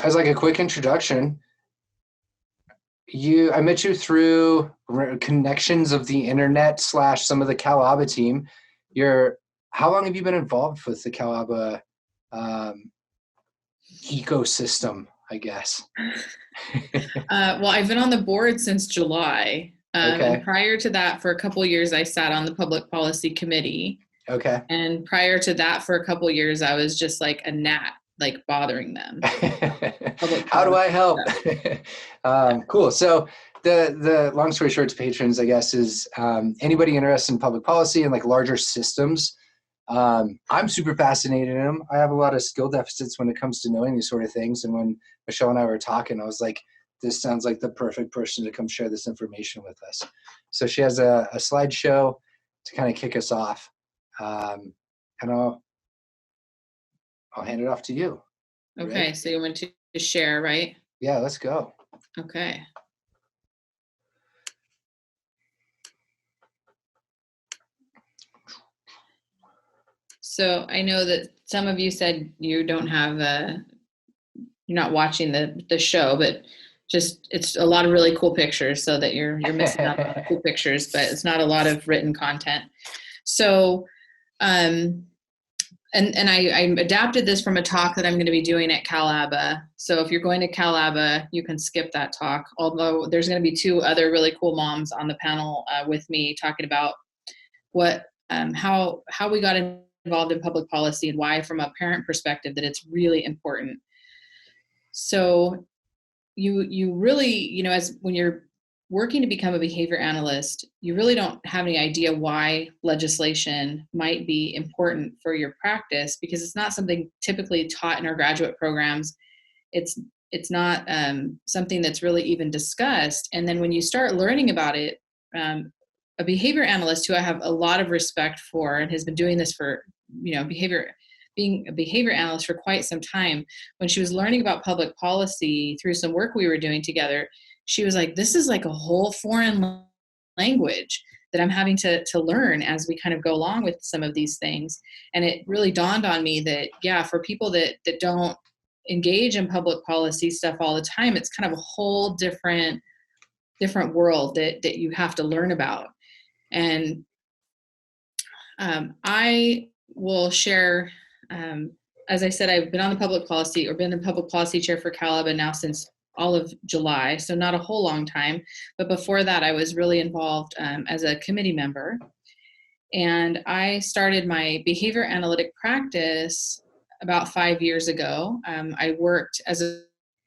as like a quick introduction, I met you through connections of the internet / some of the CalABA team. How long have you been involved with the CalABA ecosystem, I guess? Well, I've been on the board since July. Okay. And prior to that, for a couple of years, I sat on the public policy committee. Okay. And prior to that, for a couple of years, I was just like a gnat, like bothering them. How do I help? Cool. So the long story short to patrons, I guess, is anybody interested in public policy and like larger systems. I'm super fascinated in them. I have a lot of skill deficits when it comes to knowing these sort of things. And when Michelle and I were talking, I was like, this sounds like the perfect person to come share this information with us. So she has a slideshow to kind of kick us off. And I'll hand it off to you. Okay, so you want to share, right? Yeah, let's go. Okay. So I know that some of you said you don't have you're not watching the show, but just it's a lot of really cool pictures, so that you're missing out on cool pictures, but it's not a lot of written content. So and I adapted this from a talk that I'm going to be doing at CalABA. So if you're going to CalABA, you can skip that talk, although there's going to be 2 other really cool moms on the panel with me talking about how we got involved in public policy and why, from a parent perspective, that it's really important. So you really, as when you're working to become a behavior analyst, you really don't have any idea why legislation might be important for your practice, because it's not something typically taught in our graduate programs. It's not something that's really even discussed. And then when you start learning about it, a behavior analyst who I have a lot of respect for and has been doing this for, being a behavior analyst for quite some time, when she was learning about public policy through some work we were doing together, she was like, this is like a whole foreign language that I'm having to learn as we kind of go along with some of these things. And it really dawned on me that, yeah, for people that don't engage in public policy stuff all the time, it's kind of a whole different world that you have to learn about. And I will share, as I said, I've been on the public policy, or been the public policy chair for CalABA now since all of July, so not a whole long time. But before that, I was really involved as a committee member. And I started my behavior analytic practice about 5 years ago. I worked as a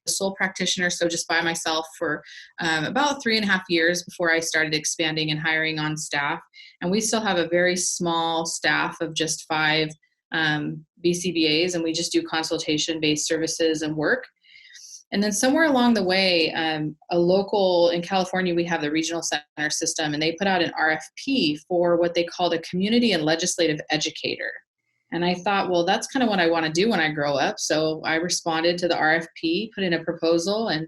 sole practitioner, so just by myself, for about 3.5 years before I started expanding and hiring on staff. And we still have a very small staff of just 5 BCBAs, and we just do consultation-based services and work. And then somewhere along the way, a local in California, we have the regional center system, and they put out an RFP for what they called a community and legislative educator. And I thought, well, that's kind of what I want to do when I grow up. So I responded to the RFP, put in a proposal, and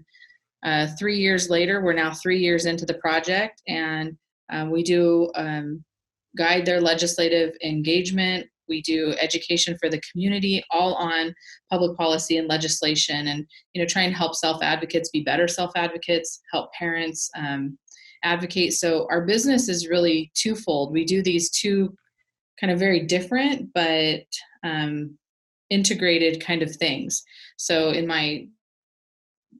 3 years later, we're now 3 years into the project, and we do guide their legislative engagement. We do education for the community, all on public policy and legislation, and try and help self-advocates be better self-advocates, help parents advocate. So our business is really twofold. We do these 2 kind of very different but integrated kind of things. So in my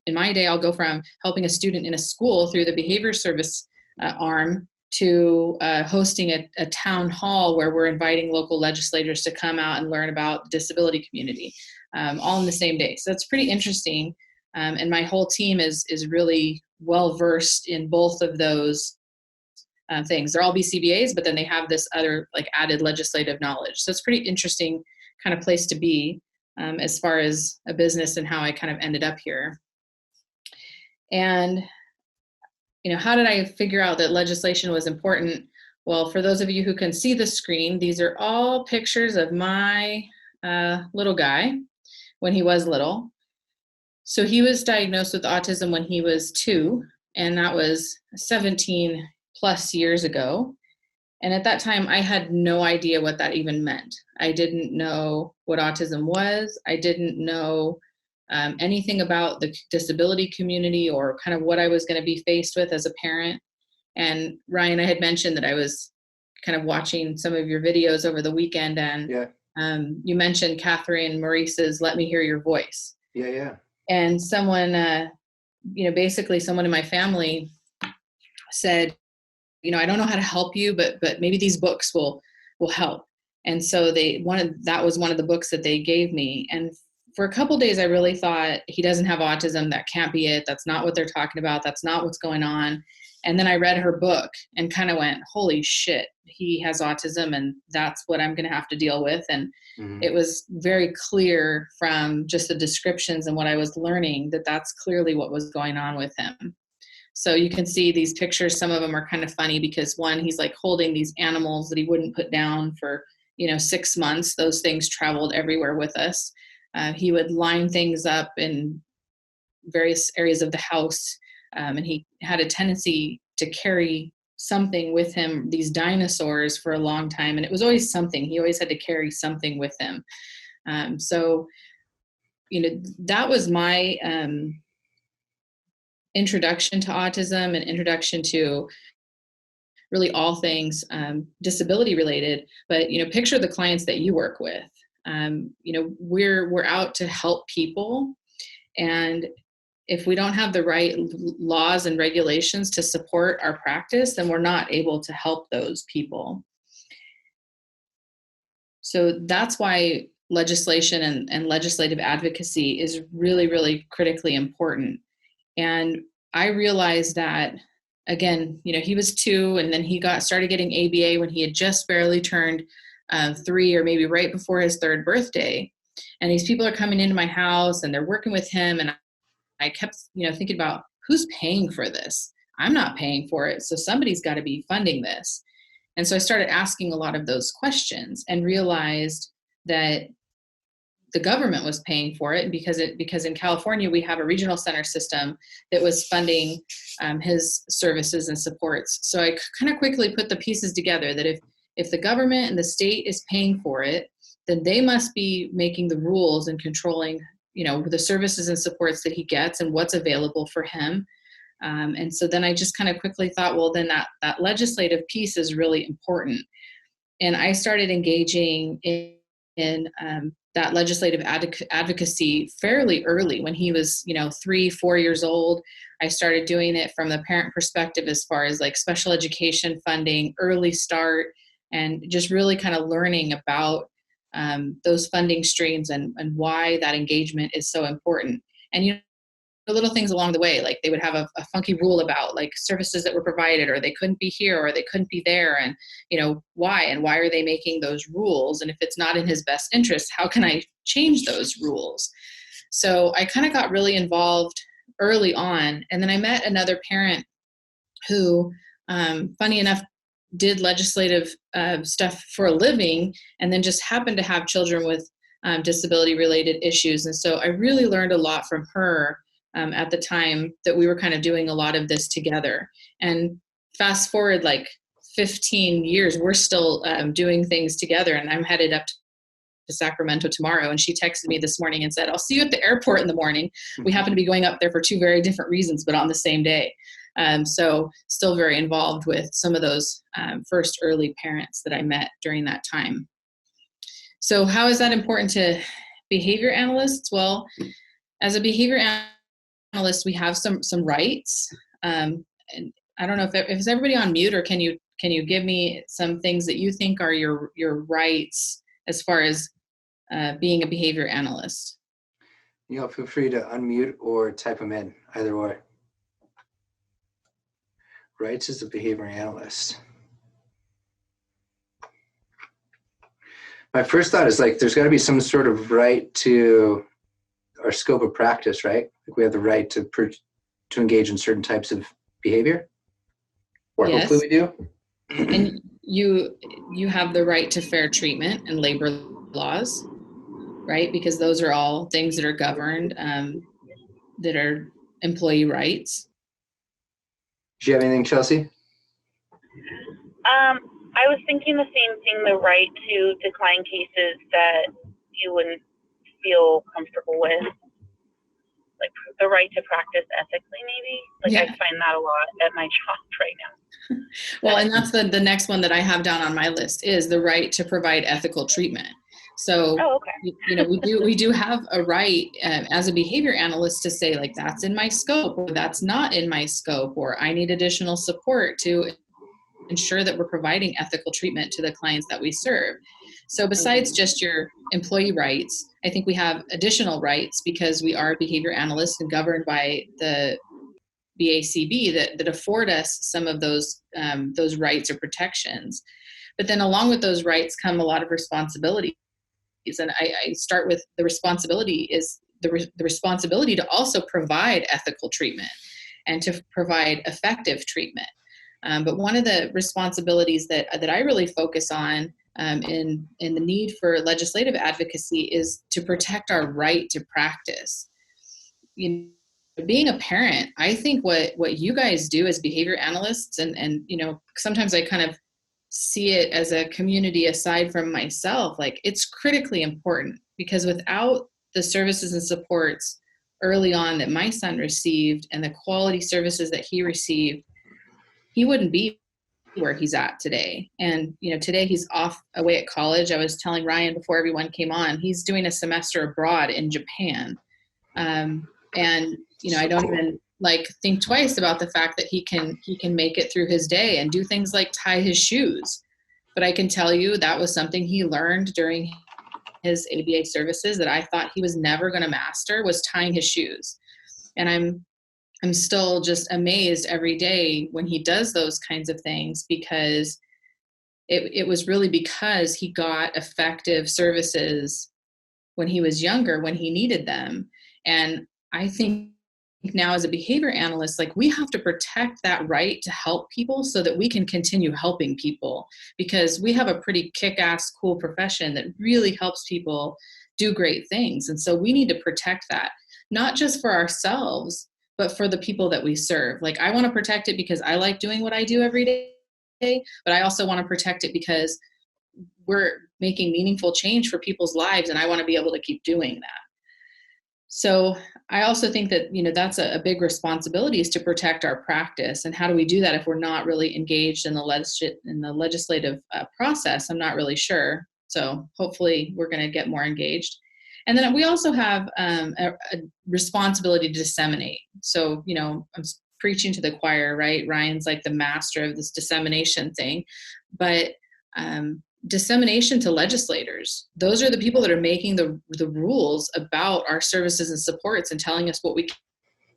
day, I'll go from helping a student in a school through the behavior service arm to hosting a town hall where we're inviting local legislators to come out and learn about the disability community, all in the same day. So that's pretty interesting. And my whole team is really well versed in both of those things. They're all BCBAs, but then they have this other like added legislative knowledge. So it's pretty interesting kind of place to be as far as a business and how I kind of ended up here. And how did I figure out that legislation was important? Well, for those of you who can see the screen, these are all pictures of my little guy when he was little. So he was diagnosed with autism when he was 2, and that was 17 plus years ago. And at that time, I had no idea what that even meant. I didn't know what autism was. I didn't know anything about the disability community or kind of what I was going to be faced with as a parent. And Ryan, I had mentioned that I was kind of watching some of your videos over the weekend, and you mentioned Catherine Maurice's "Let Me Hear Your Voice." Yeah. And someone, basically someone in my family said, I don't know how to help you, but maybe these books will help. And so that was one of the books that they gave me. And for a couple of days, I really thought, he doesn't have autism. That can't be it. That's not what they're talking about. That's not what's going on. And then I read her book and kind of went, holy shit, he has autism, and that's what I'm going to have to deal with. And it was very clear from just the descriptions and what I was learning that that's clearly what was going on with him. So you can see these pictures. Some of them are kind of funny because one, he's like holding these animals that he wouldn't put down for, 6 months. Those things traveled everywhere with us. He would line things up in various areas of the house. And he had a tendency to carry something with him, these dinosaurs, for a long time. And it was always something. He always had to carry something with him. So that was my introduction to autism and introduction to really all things disability related. But picture the clients that you work with. We're out to help people, and if we don't have the right laws and regulations to support our practice, then we're not able to help those people. So that's why legislation and legislative advocacy is really, really critically important. And I realized that, again, he was 2, and then he started getting ABA when he had just barely turned 3, or maybe right before his 3rd birthday. And these people are coming into my house and they're working with him. And I kept, thinking about, who's paying for this? I'm not paying for it. So somebody's got to be funding this. And so I started asking a lot of those questions and realized that the government was paying for it because in California, we have a regional center system that was funding his services and supports. So I kind of quickly put the pieces together that if the government and the state is paying for it, then they must be making the rules and controlling, the services and supports that he gets and what's available for him. And so then I just kind of quickly thought, well, then that legislative piece is really important. And I started engaging in that legislative advocacy fairly early. When he was, 3-4 years old, I started doing it from the parent perspective, as far as like special education funding, early start, and just really kind of learning about those funding streams and why that engagement is so important. And, the little things along the way, like they would have a funky rule about like services that were provided, or they couldn't be here, or they couldn't be there. And, why are they making those rules? And if it's not in his best interest, how can I change those rules? So I kind of got really involved early on. And then I met another parent who, funny enough, did legislative stuff for a living, and then just happened to have children with disability related issues. And so I really learned a lot from her at the time that we were kind of doing a lot of this together. And fast forward like 15 years, we're still doing things together. And I'm headed up to Sacramento tomorrow. And she texted me this morning and said, I'll see you at the airport in the morning. We happen to be going up there for 2 very different reasons, but on the same day. So still very involved with some of those first early parents that I met during that time. So how is that important to behavior analysts? Well, as a behavior analyst, we have some rights. And I don't know if is everybody on mute, or can you give me some things that you think are your rights as far as being a behavior analyst? Feel free to unmute or type them in, either or. Rights as a behavior analyst. My first thought is like, there's got to be some sort of right to our scope of practice, right? Like we have the right to engage in certain types of behavior, or yes. Hopefully we do. And you have the right to fair treatment and labor laws, right? Because those are all things that are governed, that are employee rights. Do you have anything, Chelsea? I was thinking the same thing, the right to decline cases that you wouldn't feel comfortable with. the right to practice ethically, maybe. Like Yeah. I find that a lot at my job right now. Well, and that's the next one that I have down on my list is the right to provide ethical treatment. So, Okay. we do have a right as a behavior analyst to say like that's in my scope or that's not in my scope, or I need additional support to ensure that we're providing ethical treatment to the clients that we serve. So besides just your employee rights, I think we have additional rights because we are behavior analysts and governed by the BACB that afford us some of those rights or protections. But then along with those rights come a lot of responsibilities. And I start with the responsibility is the responsibility to also provide ethical treatment and to provide effective treatment. But one of the responsibilities that I really focus on in the need for legislative advocacy is to protect our right to practice. Being a parent, I think what you guys do as behavior analysts, and sometimes I kind of see it as a community aside from myself, like it's critically important because without the services and supports early on that my son received and the quality services that he received, he wouldn't be where he's at today. And, today he's off away at college. I was telling Ryan before everyone came on, he's doing a semester abroad in Japan. And, I don't even think twice about the fact that he can make it through his day and do things like tie his shoes. But I can tell you that was something he learned during his ABA services that I thought he was never going to master, was tying his shoes. And I'm still just amazed every day when he does those kinds of things, because it was really because he got effective services when he was younger, when he needed them. And I think now as a behavior analyst, we have to protect that right to help people so that we can continue helping people, because we have a pretty kick-ass cool profession that really helps people do great things. And so we need to protect that, not just for ourselves, but for the people that we serve. I want to protect it because I like doing what I do every day, but I also want to protect it because we're making meaningful change for people's lives, and I want to be able to keep doing that. So I also think that, that's a big responsibility, is to protect our practice. And how do we do that if we're not really engaged in the legislative process? I'm not really sure. So hopefully we're going to get more engaged. And then we also have a responsibility to disseminate. So, I'm preaching to the choir, right? Ryan's like the master of this dissemination thing. But dissemination to legislators, those are the people that are making the rules about our services and supports and telling us what we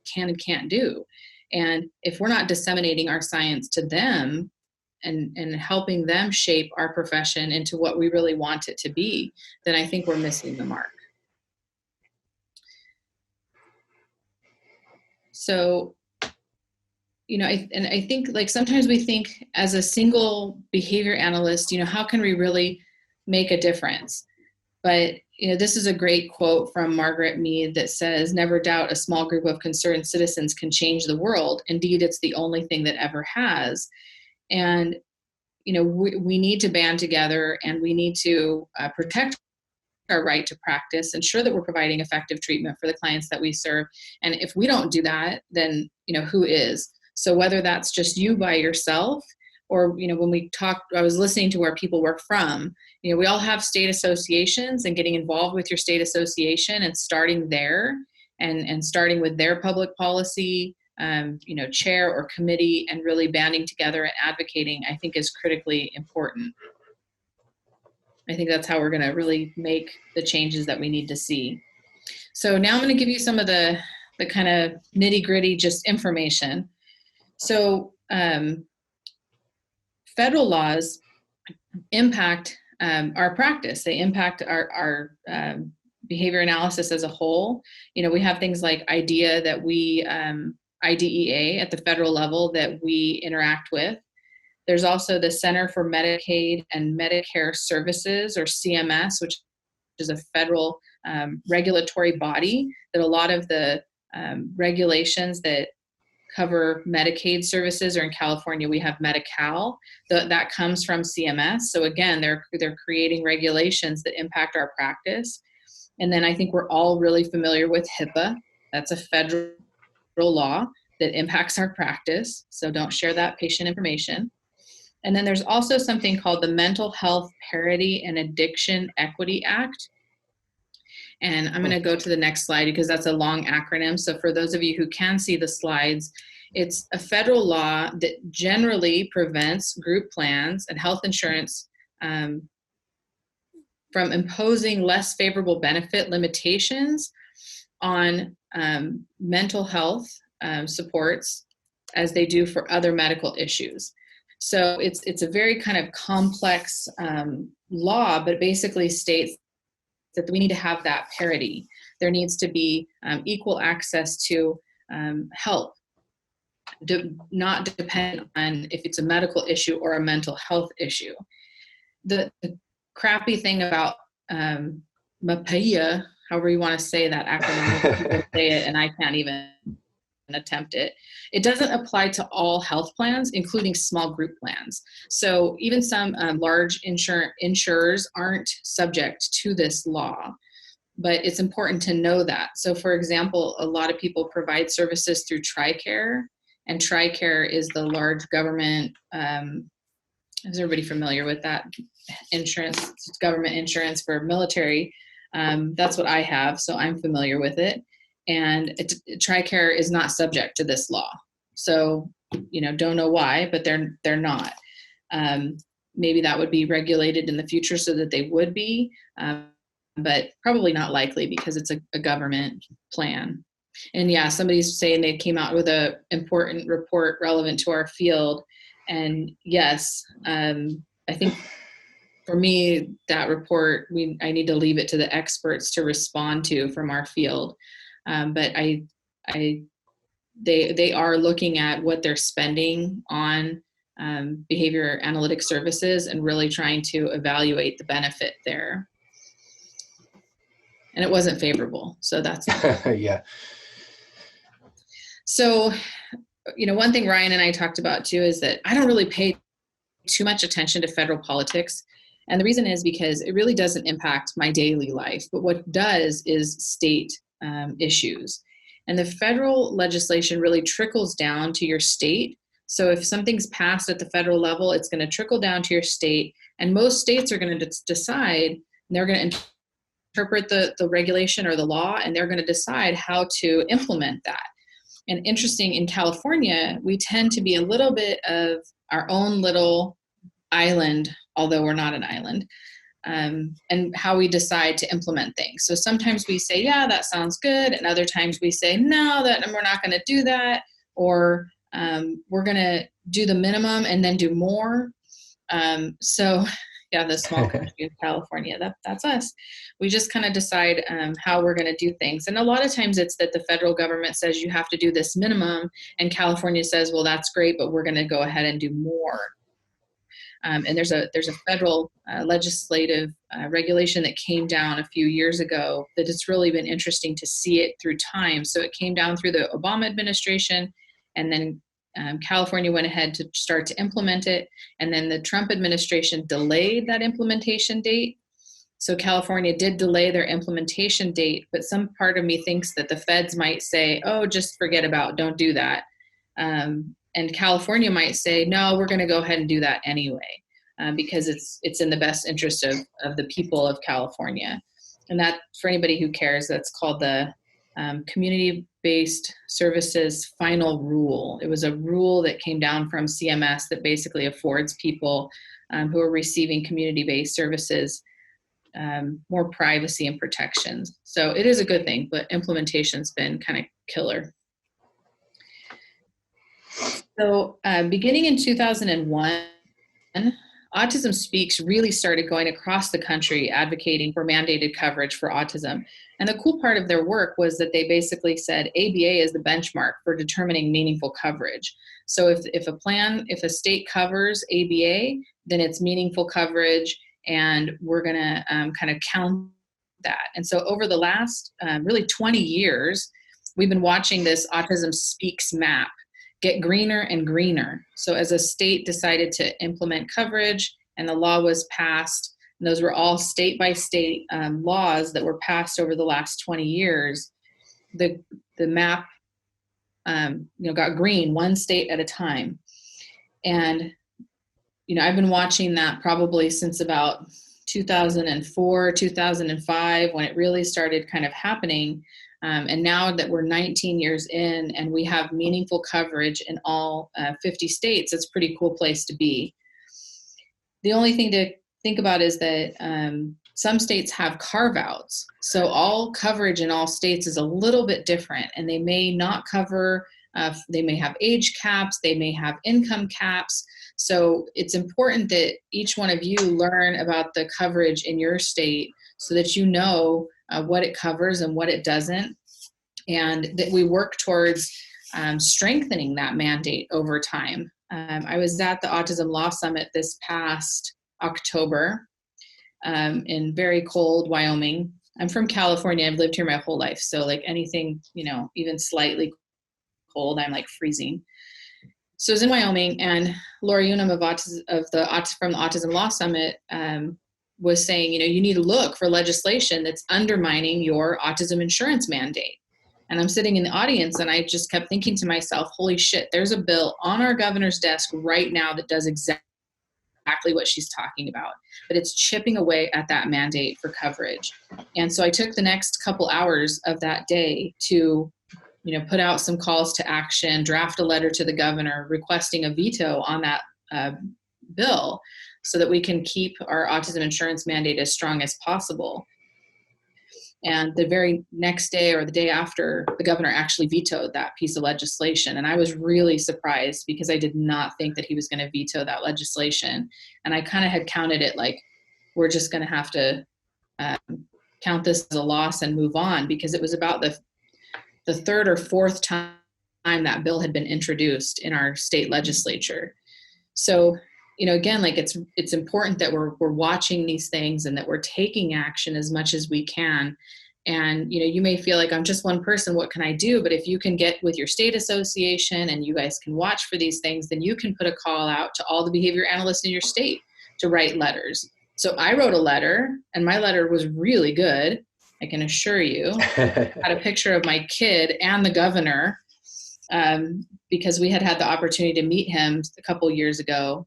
can and can't do. And if we're not disseminating our science to them and helping them shape our profession into what we really want it to be, then I think we're missing the mark. So, I think sometimes we think as a single behavior analyst, how can we really make a difference? But, this is a great quote from Margaret Mead that says, "Never doubt a small group of concerned citizens can change the world. Indeed, it's the only thing that ever has." And, we need to band together, and we need to protect our right to practice, ensure that we're providing effective treatment for the clients that we serve. And if we don't do that, then, who is? So whether that's just you by yourself, or, when we talk, I was listening to where people were from, we all have state associations, and getting involved with your state association and starting there and starting with their public policy, chair or committee, and really banding together and advocating, I think is critically important. I think that's how we're going to really make the changes that we need to see. So now I'm going to give you some of the kind of nitty gritty, just information. So federal laws impact our practice. They impact our behavior analysis as a whole. We have things like IDEA that IDEA at the federal level that we interact with. There's also the Center for Medicaid and Medicare Services, or CMS, which is a federal regulatory body that a lot of the regulations that cover Medicaid services, or in California we have Medi-Cal, that comes from CMS. So again, they're creating regulations that impact our practice. And then I think we're all really familiar with HIPAA That's a federal law that impacts our practice. So don't share that patient information. And then there's also something called the Mental Health Parity and Addiction Equity Act. And I'm going to go to the next slide because that's a long acronym. So for those of you who can see the slides, it's a federal law that generally prevents group plans and health insurance from imposing less favorable benefit limitations on mental health supports as they do for other medical issues. So it's a very kind of complex law, but it basically states that we need to have that parity. There needs to be equal access to help, not depend on if it's a medical issue or a mental health issue. The crappy thing about MAPIA, however you want to say that acronym, people say it and I can't even attempt it. It doesn't apply to all health plans, including small group plans. So even some large insurers aren't subject to this law, but it's important to know that. So for example, a lot of people provide services through TRICARE, and TRICARE is the large government, is everybody familiar with that insurance? It's government insurance for military. That's what I have, so I'm familiar with it. And TRICARE is not subject to this law. So, don't know why, but they're not. Maybe that would be regulated in the future so that they would be, but probably not likely because it's a government plan. And yeah, somebody's saying they came out with an important report relevant to our field. And yes, I think for me, that report, I need to leave it to the experts to respond to from our field. But they are looking at what they're spending on behavior analytic services and really trying to evaluate the benefit there. And it wasn't favorable, so that's yeah. So, one thing Ryan and I talked about too is that I don't really pay too much attention to federal politics. And the reason is because it really doesn't impact my daily life. But what does is state issues. And the federal legislation really trickles down to your state. So if something's passed at the federal level, it's going to trickle down to your state. And most states are going to decide, and they're going to interpret the regulation or the law, and they're going to decide how to implement that. And interesting, in California, we tend to be a little bit of our own little island, although we're not an island, and how we decide to implement things. So sometimes we say, yeah, that sounds good. And other times we say, no, that we're not going to do that. Or we're going to do the minimum and then do more. So yeah, the small country of California, that's us. We just kind of decide how we're going to do things. And a lot of times it's that the federal government says you have to do this minimum, and California says, well, that's great, but we're going to go ahead and do more. And there's a federal legislative regulation that came down a few years ago that it's really been interesting to see it through time. So it came down through the Obama administration, and then California went ahead to start to implement it. And then the Trump administration delayed that implementation date. So California did delay their implementation date, but some part of me thinks that the feds might say, oh, just forget about, don't do that. And California might say, no, we're going to go ahead and do that anyway, because it's in the best interest of the people of California. And that, for anybody who cares, that's called the Community-Based Services Final Rule. It was a rule that came down from CMS that basically affords people who are receiving community-based services more privacy and protections. So it is a good thing, but implementation's been kind of killer. So beginning in 2001, Autism Speaks really started going across the country advocating for mandated coverage for autism. And the cool part of their work was that they basically said ABA is the benchmark for determining meaningful coverage. So if a state covers ABA, then it's meaningful coverage, and we're going to kind of count that. And so over the last really 20 years, we've been watching this Autism Speaks map get greener and greener. So as a state decided to implement coverage and the law was passed, and those were all state by state laws that were passed over the last 20 years, the the map, got green one state at a time. And, I've been watching that probably since about 2004, 2005, when it really started kind of happening. And now that we're 19 years in and we have meaningful coverage in all 50 states, it's a pretty cool place to be. The only thing to think about is that some states have carve-outs. So all coverage in all states is a little bit different, and they may not cover, they may have age caps, they may have income caps. So it's important that each one of you learn about the coverage in your state so that you know what it covers and what it doesn't, and that we work towards strengthening that mandate over time. I was at the Autism Law Summit this past October in very cold Wyoming. I'm from California. I've lived here my whole life. So like anything, even slightly cold, I'm like freezing. So I was in Wyoming, and Laura Unum from the Autism Law Summit was saying, you need to look for legislation that's undermining your autism insurance mandate. And I'm sitting in the audience, and I just kept thinking to myself, holy shit, there's a bill on our governor's desk right now that does exactly what she's talking about, but it's chipping away at that mandate for coverage. And so I took the next couple hours of that day to, put out some calls to action, draft a letter to the governor requesting a veto on that bill so that we can keep our autism insurance mandate as strong as possible. And the very next day or the day after, the governor actually vetoed that piece of legislation. And I was really surprised because I did not think that he was going to veto that legislation. And I kind of had counted it like, we're just going to have to count this as a loss and move on, because it was about the third or fourth time that bill had been introduced in our state legislature. So, again, like it's important that we're watching these things and that we're taking action as much as we can. And, you may feel like I'm just one person, what can I do? But if you can get with your state association and you guys can watch for these things, then you can put a call out to all the behavior analysts in your state to write letters. So I wrote a letter, and my letter was really good, I can assure you. I had a picture of my kid and the governor because we had the opportunity to meet him a couple years ago,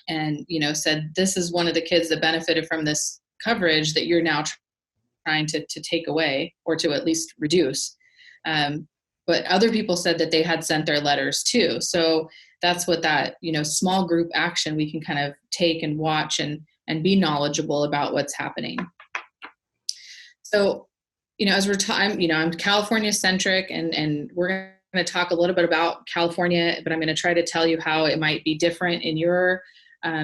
and said, this is one of the kids that benefited from this coverage that you're now trying to take away, or to at least reduce. But other people said that they had sent their letters too. So that's what that small group action we can kind of take and watch and be knowledgeable about what's happening. So as we're I'm California centric, and we're going to talk a little bit about California, but I'm going to try to tell you how it might be different in your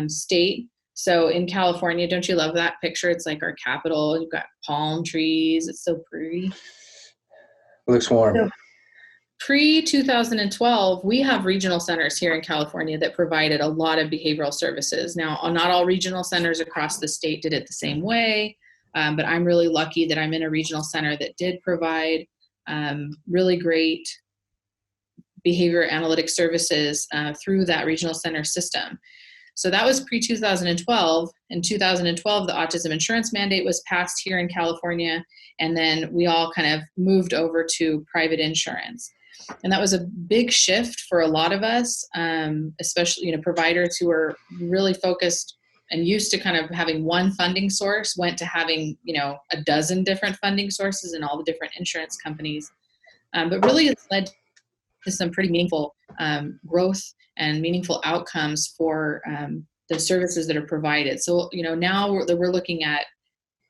state. So in California, don't you love that picture? It's like our capital. You've got palm trees. It's so pretty. It looks warm. So pre-2012, we have regional centers here in California that provided a lot of behavioral services. Now, not all regional centers across the state did it the same way, but I'm really lucky that I'm in a regional center that did provide really great behavior analytic services through that regional center system. So that was pre-2012. In 2012, the autism insurance mandate was passed here in California, and then we all kind of moved over to private insurance. And that was a big shift for a lot of us, especially providers who are really focused and used to kind of having one funding source, went to having a dozen different funding sources and all the different insurance companies. But really it's led to some pretty meaningful growth and meaningful outcomes for the services that are provided. So, now we're looking at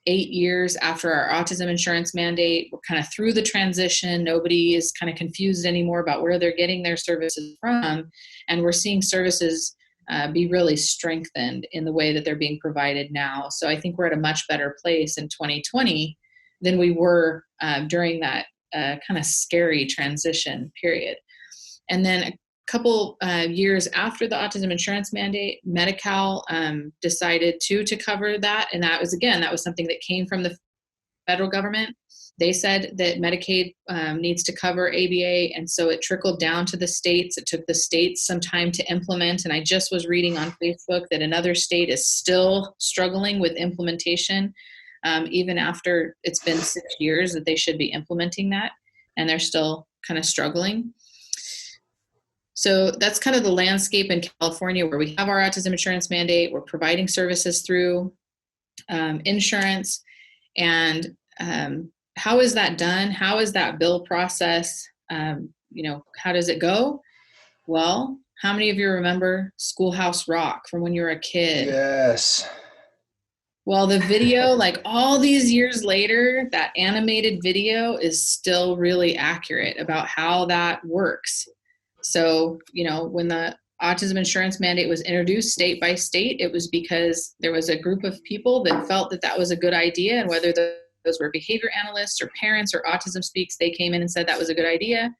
8 years after our autism insurance mandate. We're kind of through the transition. Nobody is kind of confused anymore about where they're getting their services from. And we're seeing services be really strengthened in the way that they're being provided now. So I think we're at a much better place in 2020 than we were during that kind of scary transition period. And then a couple years after the autism insurance mandate, Medi-Cal decided to cover that. And that was something that came from the federal government. They said that Medicaid needs to cover ABA, and so it trickled down to the states. It took the states some time to implement, and I just was reading on Facebook that another state is still struggling with implementation, even after it's been 6 years that they should be implementing that. and they're still kind of struggling. So that's kind of the landscape in California, where we have our autism insurance mandate. We're providing services through insurance. And how is that done? How is that bill process? How does it go? Well, how many of you remember Schoolhouse Rock from when you were a kid? Yes. Well, the video, like all these years later, that animated video is still really accurate about how that works. So, when the autism insurance mandate was introduced state by state, it was because there was a group of people that felt that that was a good idea. And whether those were behavior analysts or parents or Autism Speaks, they came in and said that was a good idea.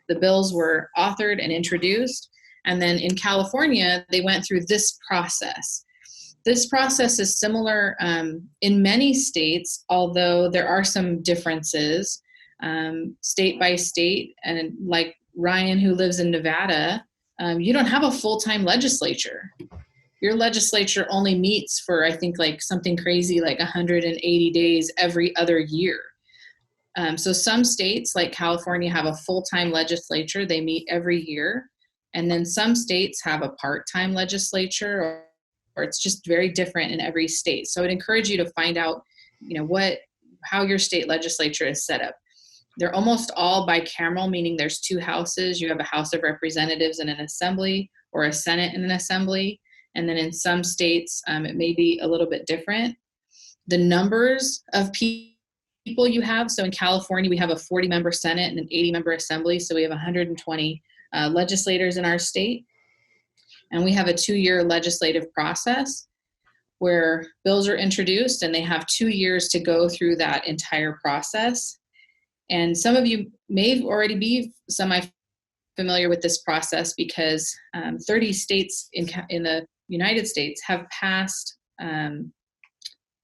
The bills were authored and introduced. And then in California, they went through this process. This process is similar in many states, although there are some differences state by state. And like Ryan, who lives in Nevada, you don't have a full-time legislature. Your legislature only meets for, I think, like something crazy like 180 days every other year. So some states like California have a full-time legislature. They meet every year. And then some states have a part-time legislature, or it's just very different in every state. So I'd encourage you to find out, how your state legislature is set up. They're almost all bicameral, meaning there's two houses. You have a House of Representatives and an Assembly, or a Senate and an Assembly. And then in some states, it may be a little bit different. The numbers of people you have. So in California, we have a 40-member Senate and an 80-member Assembly. So we have 120 legislators in our state. And we have a 2-year legislative process where bills are introduced, and they have 2 years to go through that entire process. And some of you may already be semi-familiar with this process because 30 states in the United States have passed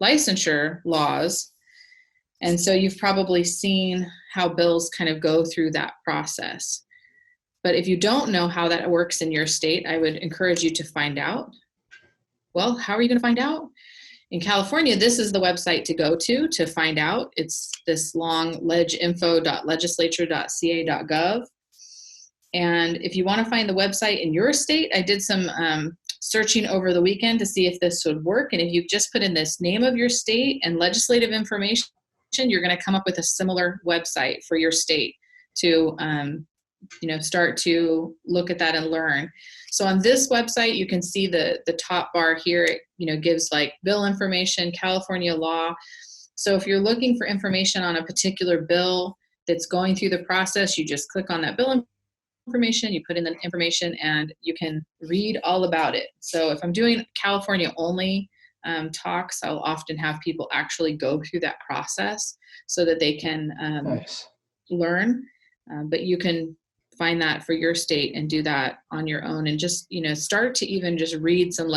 licensure laws. And so you've probably seen how bills kind of go through that process. But if you don't know how that works in your state, I would encourage you to find out. Well, how are you going to find out? In California, this is the website to go to find out. It's this long leginfo.legislature.ca.gov. And if you want to find the website in your state, I did some searching over the weekend to see if this would work. And if you just put in this name of your state and legislative information, you're going to come up with a similar website for your state to start to look at that and learn. So on this website, you can see the top bar here. It gives like bill information, California law. So if you're looking for information on a particular bill that's going through the process, you just click on that bill information, you put in the information, and you can read all about it. So if I'm doing California only talks, I'll often have people actually go through that process so that they can learn. But you can find that for your state and do that on your own, and just start to even just read some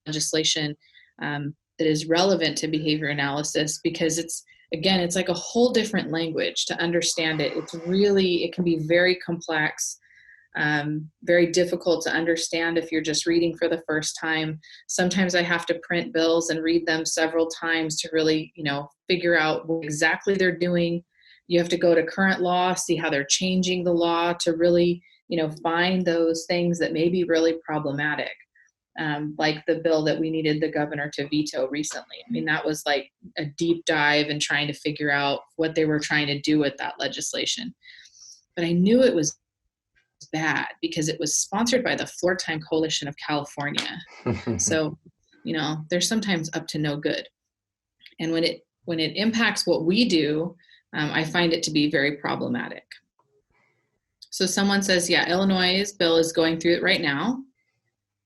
legislation that is relevant to behavior analysis, because it's like a whole different language to understand it. It can be very complex, very difficult to understand if you're just reading for the first time. Sometimes I have to print bills and read them several times to really figure out what exactly they're doing. You have to go to current law, see how they're changing the law to really, find those things that may be really problematic. Like the bill that we needed the governor to veto recently. I mean, that was like a deep dive in trying to figure out what they were trying to do with that legislation. But I knew it was bad because it was sponsored by the Floor Time Coalition of California. So, they're sometimes up to no good. And when it impacts what we do, I find it to be very problematic. So someone says, yeah, Illinois' bill is going through it right now,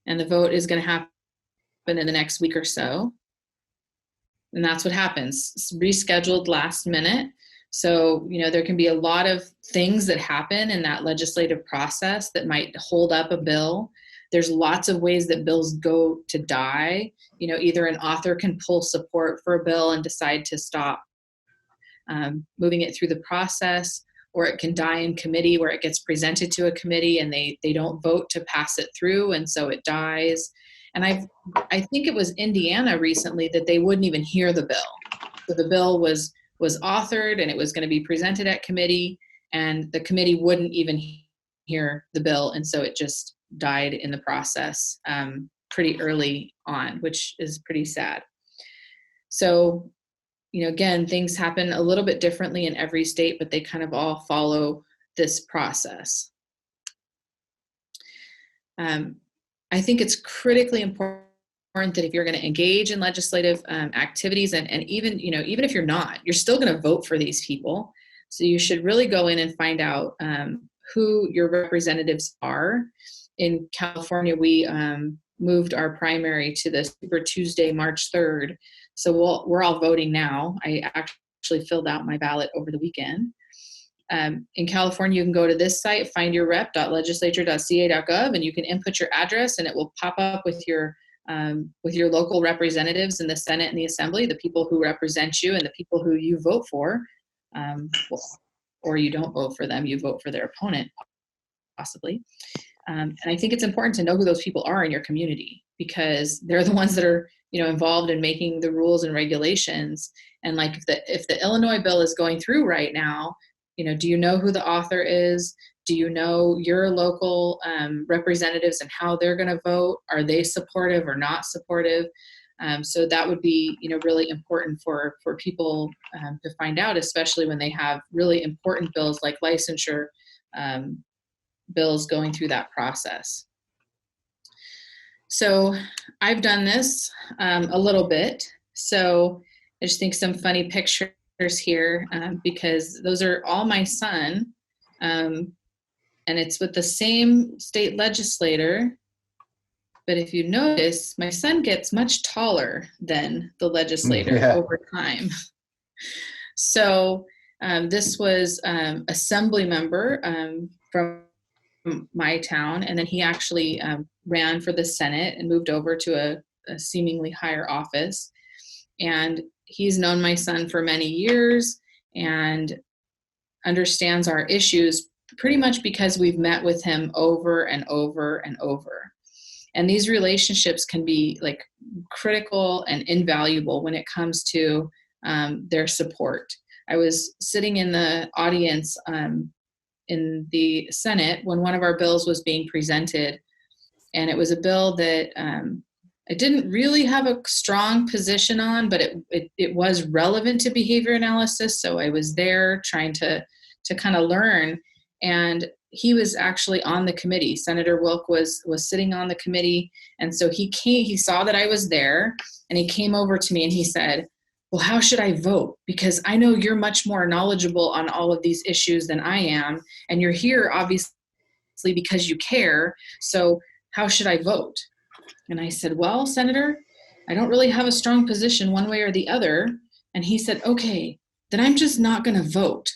and the vote is going to happen in the next week or so. And that's what happens. It's rescheduled last minute. So, there can be a lot of things that happen in that legislative process that might hold up a bill. There's lots of ways that bills go to die. Either an author can pull support for a bill and decide to stop moving it through the process, or it can die in committee where it gets presented to a committee and they don't vote to pass it through, and so it dies. And I think it was Indiana recently that they wouldn't even hear the bill. So the bill was authored and it was going to be presented at committee, and the committee wouldn't even hear the bill. And so it just died in the process pretty early on, which is pretty sad. So, again, things happen a little bit differently in every state, but they kind of all follow this process. I think it's critically important that if you're going to engage in legislative activities, and even, even if you're not, you're still going to vote for these people. So you should really go in and find out who your representatives are. In California, we moved our primary to the Super Tuesday, March 3rd. So we're all voting now. I actually filled out my ballot over the weekend. In California, you can go to this site, findyourrep.legislature.ca.gov, and you can input your address, and it will pop up with your local representatives in the Senate and the Assembly, the people who represent you and the people who you vote for, or you don't vote for them, you vote for their opponent, possibly. And I think it's important to know who those people are in your community, because they're the ones that are, involved in making the rules and regulations. And like if the Illinois bill is going through right now, do you know who the author is? Do you know your local representatives and how they're going to vote? Are they supportive or not supportive? So that would be, really important for people to find out, especially when they have really important bills like licensure bills going through that process. So I've done this a little bit. So I just think some funny pictures here because those are all my son. And it's with the same state legislator. But if you notice, my son gets much taller than the legislator over time. So this was assembly member from my town, and then he actually ran for the Senate and moved over to a seemingly higher office. And he's known my son for many years and understands our issues pretty much because we've met with him over and over and over. And these relationships can be like critical and invaluable when it comes to their support. I was sitting in the audience in the Senate when one of our bills was being presented, and it was a bill that I didn't really have a strong position on, but it was relevant to behavior analysis. So I was there trying to kind of learn. And he was actually on the committee. Senator Wilk was sitting on the committee. And so he saw that I was there, and he came over to me and he said, well, how should I vote? Because I know you're much more knowledgeable on all of these issues than I am. And you're here obviously because you care. So how should I vote? And I said, well, Senator, I don't really have a strong position one way or the other. And he said, okay, then I'm just not going to vote.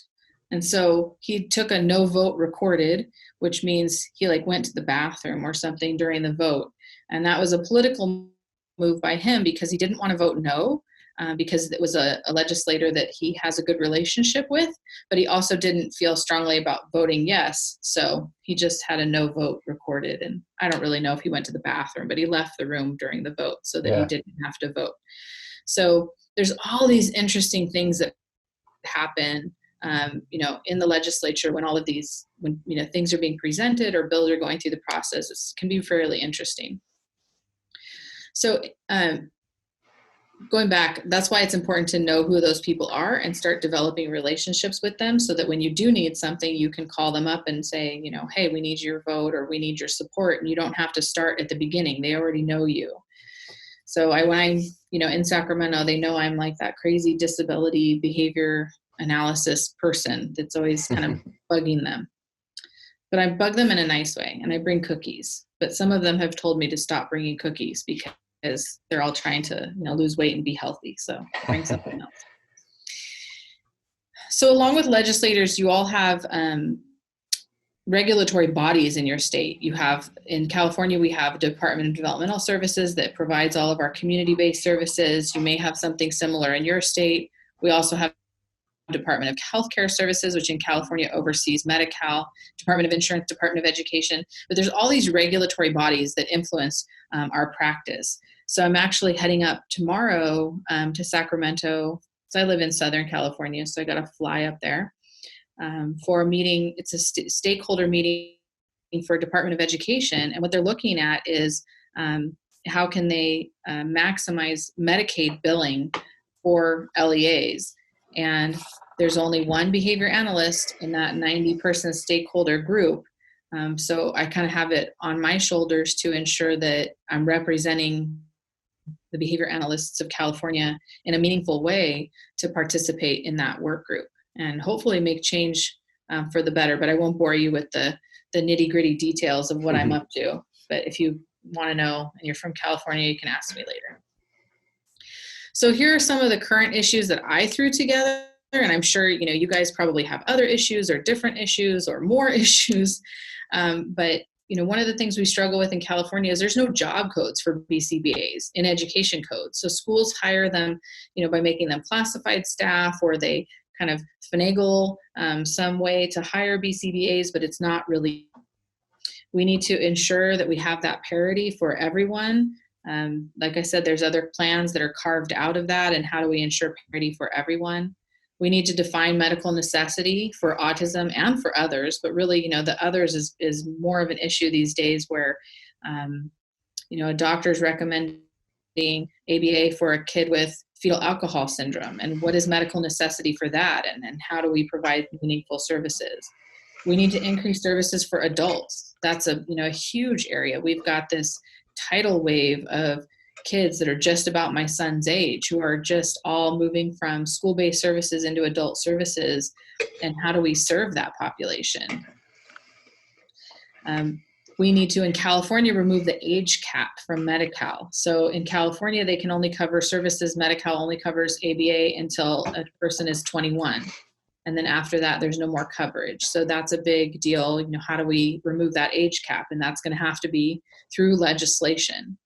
And so he took a no vote recorded, which means he went to the bathroom or something during the vote. And that was a political move by him because he didn't want to vote no, because it was a legislator that he has a good relationship with, but he also didn't feel strongly about voting yes. So he just had a no vote recorded. And I don't really know if he went to the bathroom, but he left the room during the vote so that he didn't have to vote. So there's all these interesting things that happen in the legislature when all of these, when things are being presented or bills are going through the process. It can be fairly interesting. So going back, that's why it's important to know who those people are and start developing relationships with them so that when you do need something, you can call them up and say, hey, we need your vote or we need your support. And you don't have to start at the beginning. They already know you. So when I'm, in Sacramento, they know I'm like that crazy disability behavior analysis person that's always kind of bugging them. But I bug them in a nice way, and I bring cookies. But some of them have told me to stop bringing cookies because they're all trying to lose weight and be healthy. So bring something else. So along with legislators, you all have regulatory bodies in your state. You have, in California, we have Department of Developmental Services that provides all of our community-based services. You may have something similar in your state. We also have Department of Healthcare Services, which in California oversees Medi-Cal, Department of Insurance, Department of Education. But there's all these regulatory bodies that influence our practice. So I'm actually heading up tomorrow to Sacramento. So I live in Southern California, so I got to fly up there for a meeting. It's a stakeholder meeting for Department of Education. And what they're looking at is how can they maximize Medicaid billing for LEAs. And there's only one behavior analyst in that 90-person stakeholder group. So I kind of have it on my shoulders to ensure that I'm representing the behavior analysts of California in a meaningful way to participate in that work group and hopefully make change for the better. But I won't bore you with the nitty-gritty details of what I'm up to. But if you want to know and you're from California, you can ask me later. So here are some of the current issues that I threw together. And I'm sure, you guys probably have other issues or different issues or more issues. But, one of the things we struggle with in California is there's no job codes for BCBAs in education codes. So schools hire them, by making them classified staff, or they kind of finagle some way to hire BCBAs, but it's not really. We need to ensure that we have that parity for everyone. Like I said, there's other plans that are carved out of that, and how do we ensure parity for everyone? We need to define medical necessity for autism and for others, but really, the others is more of an issue these days where, a doctor's recommending ABA for a kid with fetal alcohol syndrome, and what is medical necessity for that, and how do we provide meaningful services? We need to increase services for adults. That's a huge area. We've got this tidal wave of kids that are just about my son's age who are just all moving from school-based services into adult services. And how do we serve that population? We need to, in California, remove the age cap from Medi-Cal. So in California, they can only cover services. Medi-Cal only covers ABA until a person is 21. And then after that, there's no more coverage. So that's a big deal. How do we remove that age cap? And that's going to have to be through legislation.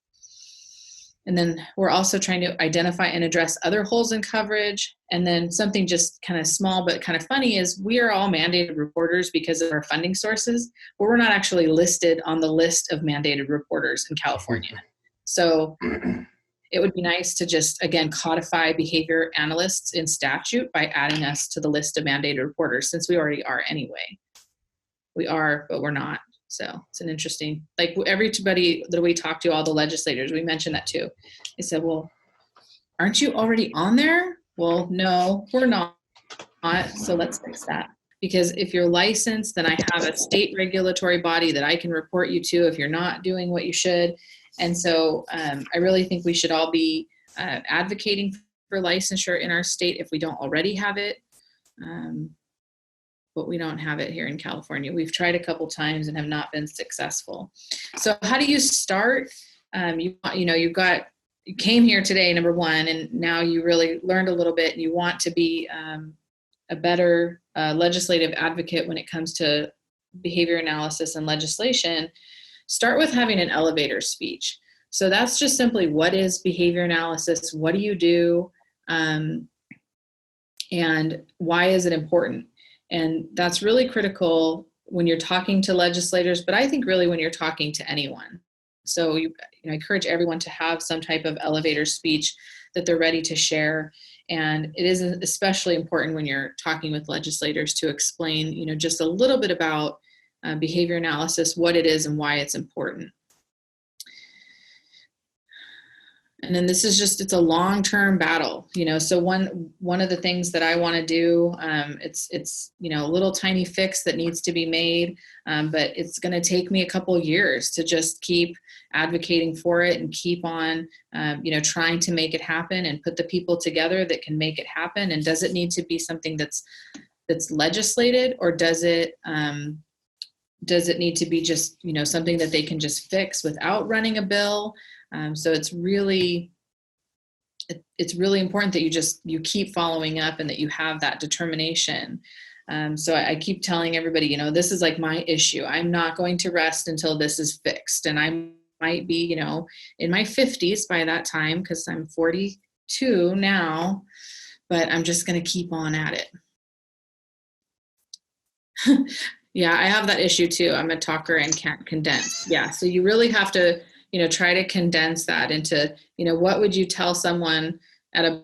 And then we're also trying to identify and address other holes in coverage. And then something just kind of small but kind of funny is we are all mandated reporters because of our funding sources, but we're not actually listed on the list of mandated reporters in California. So it would be nice to just, again, codify behavior analysts in statute by adding us to the list of mandated reporters, since we already are anyway. We are, but we're not. So it's an interesting, like everybody that we talk to, all the legislators, we mentioned that too. They said, well, aren't you already on there? Well, no, we're not. So let's fix that. Because if you're licensed, then I have a state regulatory body that I can report you to if you're not doing what you should. And so I really think we should all be advocating for licensure in our state if we don't already have it. But we don't have it here in California. We've tried a couple times and have not been successful. So how do you start? You came here today, number one, and now you really learned a little bit and you want to be a better legislative advocate when it comes to behavior analysis and legislation. Start with having an elevator speech. So that's just simply, what is behavior analysis? What do you do? And why is it important? And that's really critical when you're talking to legislators, but I think really when you're talking to anyone. So I encourage everyone to have some type of elevator speech that they're ready to share. And it is especially important when you're talking with legislators to explain, just a little bit about behavior analysis, what it is and why it's important. And then this is it's a long-term battle, so one of the things that I want to do, it's a little tiny fix that needs to be made, but it's going to take me a couple years to just keep advocating for it and keep on, trying to make it happen and put the people together that can make it happen. And does it need to be something that's legislated, or does it need to be just, something that they can just fix without running a bill? So it's really important that you keep following up and that you have that determination. So I keep telling everybody, this is like my issue. I'm not going to rest until this is fixed. And I might be, in my 50s by that time, because I'm 42 now, but I'm just going to keep on at it. Yeah, I have that issue too. I'm a talker and can't condense. Yeah, so you really have to, try to condense that into, what would you tell someone at a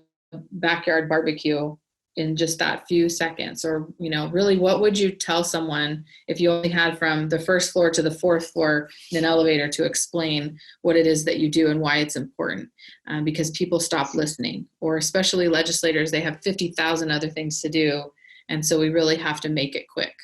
backyard barbecue in just that few seconds? Or, really, what would you tell someone if you only had from the first floor to the fourth floor in an elevator to explain what it is that you do and why it's important? Because people stop listening, or especially legislators, they have 50,000 other things to do. And so we really have to make it quick.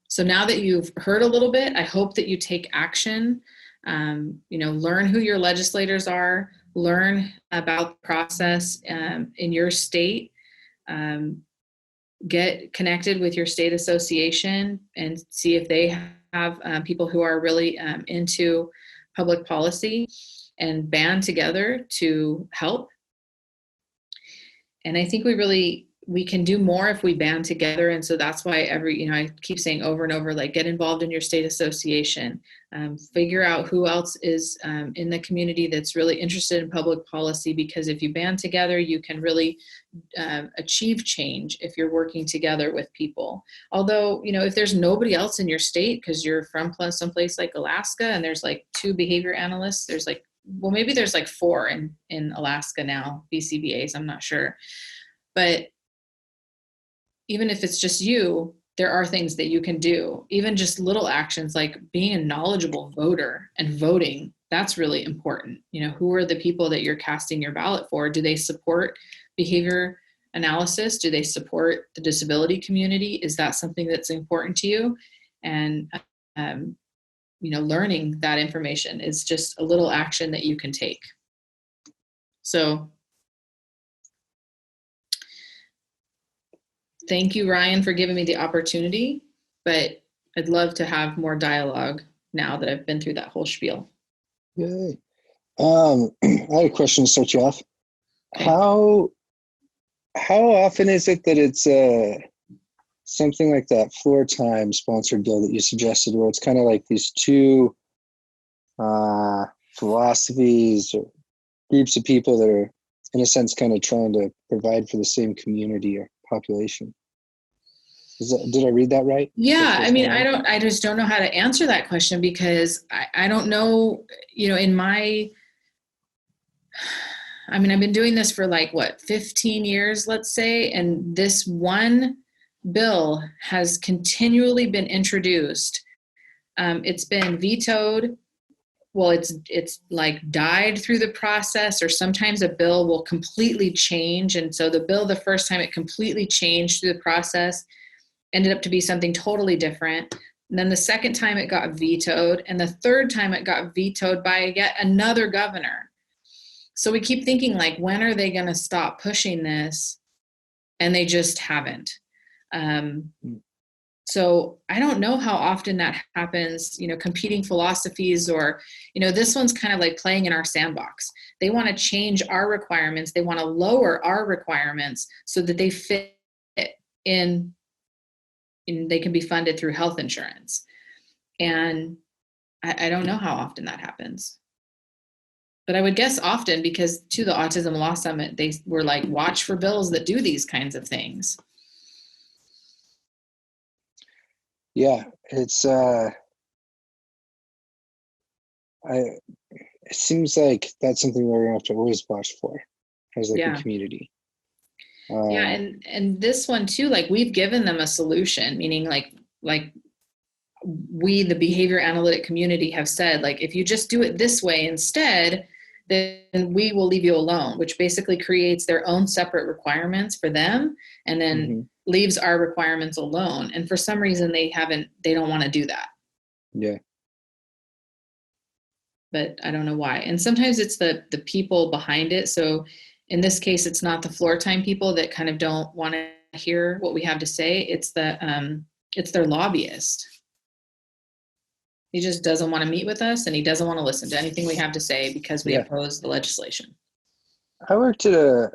So now that you've heard a little bit, I hope that you take action. Learn who your legislators are, learn about the process in your state, get connected with your state association and see if they have people who are really into public policy, and band together to help. And I think we can do more if we band together. And so that's why I keep saying over and over, like, get involved in your state association, figure out who else is in the community that's really interested in public policy, because if you band together, you can really achieve change if you're working together with people. Although, if there's nobody else in your state, because you're from someplace like Alaska and there's like 2 behavior analysts, maybe there's like 4 in Alaska now, BCBAs, I'm not sure. But even if it's just you, there are things that you can do. Even just little actions like being a knowledgeable voter and voting, that's really important. Who are the people that you're casting your ballot for? Do they support behavior analysis? Do they support the disability community? Is that something that's important to you? And, learning that information is just a little action that you can take. So thank you, Ryan, for giving me the opportunity, but I'd love to have more dialogue now that I've been through that whole spiel. Yay. I had a question to start you off. Okay. How often is it that it's something like that floor time sponsored bill that you suggested, where it's kind of like these 2 philosophies or groups of people that are, in a sense, kind of trying to provide for the same community or population? Did I read that right? Yeah, I just don't know how to answer that question, because I don't know, I've been doing this for 15 years, let's say, and this one bill has continually been introduced. It's been vetoed. Well, it's died through the process, or sometimes a bill will completely change. And so the bill, the first time it completely changed through the process, ended up to be something totally different. And then the second time it got vetoed, and the third time it got vetoed by yet another governor. So we keep thinking, when are they going to stop pushing this? And they just haven't. So I don't know how often that happens, competing philosophies, or, this one's kind of like playing in our sandbox. They want to change our requirements. They want to lower our requirements so that they fit in, they can be funded through health insurance. And I don't know how often that happens. But I would guess often, because to the Autism Law Summit, they were like, watch for bills that do these kinds of things. Yeah, it's it seems like that's something we're gonna have to always watch for as a community. And this one too, we've given them a solution, meaning we, the behavior analytic community, have said, if you just do it this way instead, then we will leave you alone, which basically creates their own separate requirements for them, and then leaves our requirements alone. And for some reason they don't want to do that. Yeah. But I don't know why. And sometimes it's the people behind it. So in this case, it's not the floor time people that kind of don't want to hear what we have to say. It's their lobbyist. He just doesn't want to meet with us, and he doesn't want to listen to anything we have to say because we oppose the legislation. I worked at a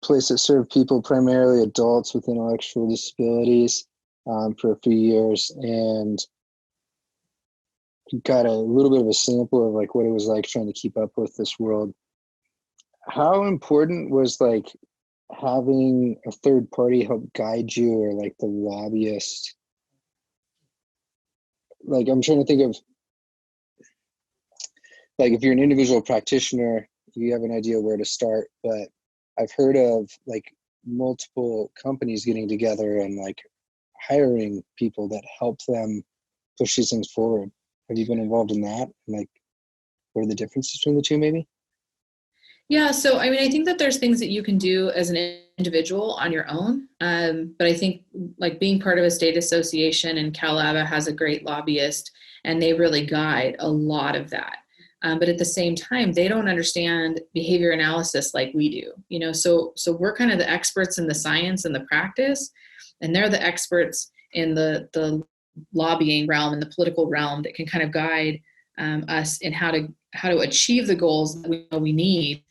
place that served people, primarily adults with intellectual disabilities, for a few years, and got a little bit of a sample of what it was like trying to keep up with this world. How important was having a third party help guide you, or the lobbyist? I'm trying to think of if you're an individual practitioner, you have an idea where to start, but I've heard of like multiple companies getting together and like hiring people that help them push these things forward. Have you been involved in that? And like, what are the differences between the two maybe? Yeah, so I mean, I think that there's things that you can do as an individual on your own. But I think like being part of a state association, and CalABA has a great lobbyist, and they really guide a lot of that. But at the same time, they don't understand behavior analysis like we do. You know, so we're kind of the experts in the science and the practice, and they're the experts in the lobbying realm and the political realm that can kind of guide us in how to achieve the goals that we know we need,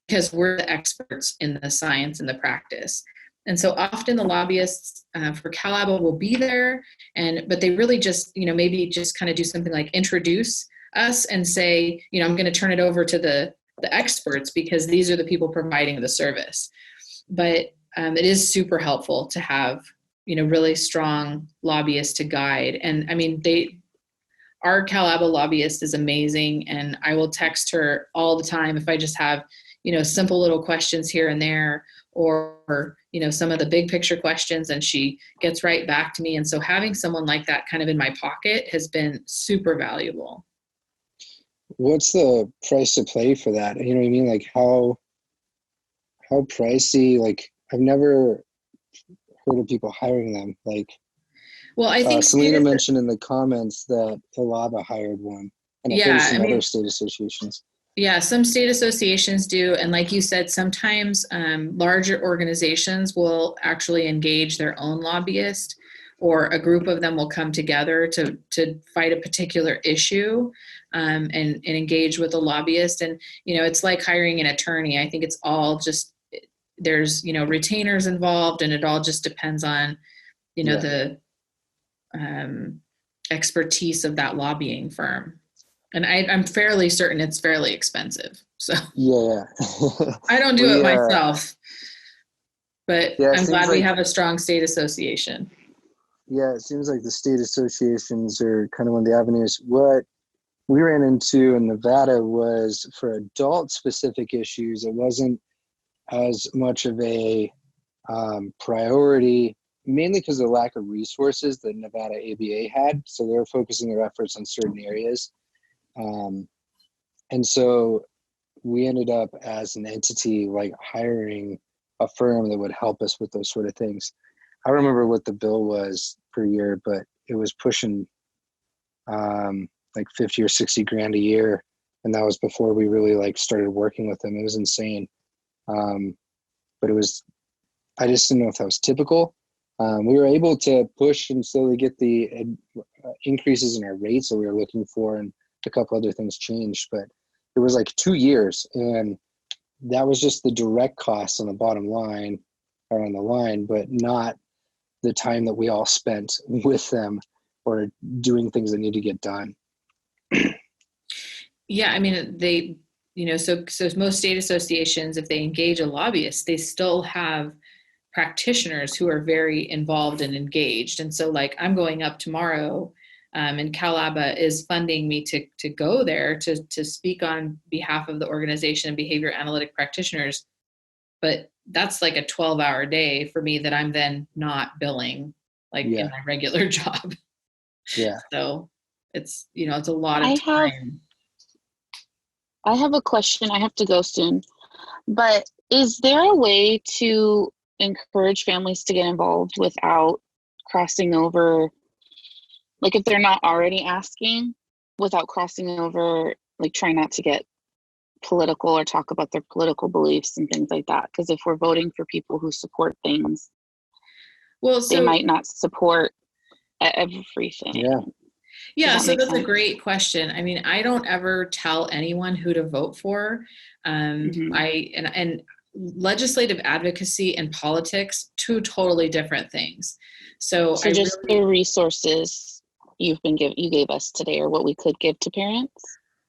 because we're the experts in the science and the practice. And so often the lobbyists for CalABA will be there, but they really just, you know, maybe just kind of do something like introduce us and say, you know, I'm going to turn it over to the experts because these are the people providing the service. But it is super helpful to have, you know, really strong lobbyists to guide. And I mean, our CalABA lobbyist is amazing, and I will text her all the time if I just have, you know, simple little questions here and there, or, you know, some of the big picture questions, and she gets right back to me. And so having someone like that kind of in my pocket has been super valuable. What's the price to play for that? You know what I mean? Like how pricey? Like I've never heard of people hiring them. Like, well, I think Selena mentioned in the comments that CalABA hired one, and I've heard of some other state associations. Yeah, some state associations do. And like you said, sometimes larger organizations will actually engage their own lobbyist, or a group of them will come together to fight a particular issue and engage with a lobbyist. And, you know, it's like hiring an attorney. I think it's all just, there's, you know, retainers involved, and it all just depends on, you know, the expertise of that lobbying firm. And I'm fairly certain it's fairly expensive. So yeah, I don't do it myself, but I'm glad we have a strong state association. Yeah, it seems like the state associations are kind of one of the avenues. What we ran into in Nevada was for adult specific issues, it wasn't as much of a priority, mainly because of the lack of resources that Nevada ABA had. So they were focusing their efforts on certain areas. And so we ended up as an entity, like hiring a firm that would help us with those sort of things. I don't remember what the bill was per year, but it was pushing like 50 or 60 grand a year. And that was before we really like started working with them. It was insane. But it was, I just didn't know if that was typical. We were able to push and slowly get the increases in our rates that we were looking for, and a couple other things changed, but it was like 2 years, and that was just the direct costs on the bottom line or on the line, but not the time that we all spent with them or doing things that need to get done. Yeah, I mean, they, you know, so most state associations, if they engage a lobbyist, they still have practitioners who are very involved and engaged. And so like I'm going up tomorrow, and CalABA is funding me to go there to speak on behalf of the organization and behavior analytic practitioners. But that's like a 12-hour day for me that I'm then not billing like in my regular job. Yeah. So it's, you know, it's a lot of time. I have a question. I have to go soon. But is there a way to encourage families to get involved without crossing over, like if they're not already asking, without crossing over, like try not to get political or talk about their political beliefs and things like that? Because if we're voting for people who support things, well, so, they might not support everything. Yeah, so that's a great question. I mean, I don't ever tell anyone who to vote for. And legislative advocacy and politics, two totally different things. So just the resources you gave us today, or what we could give to parents.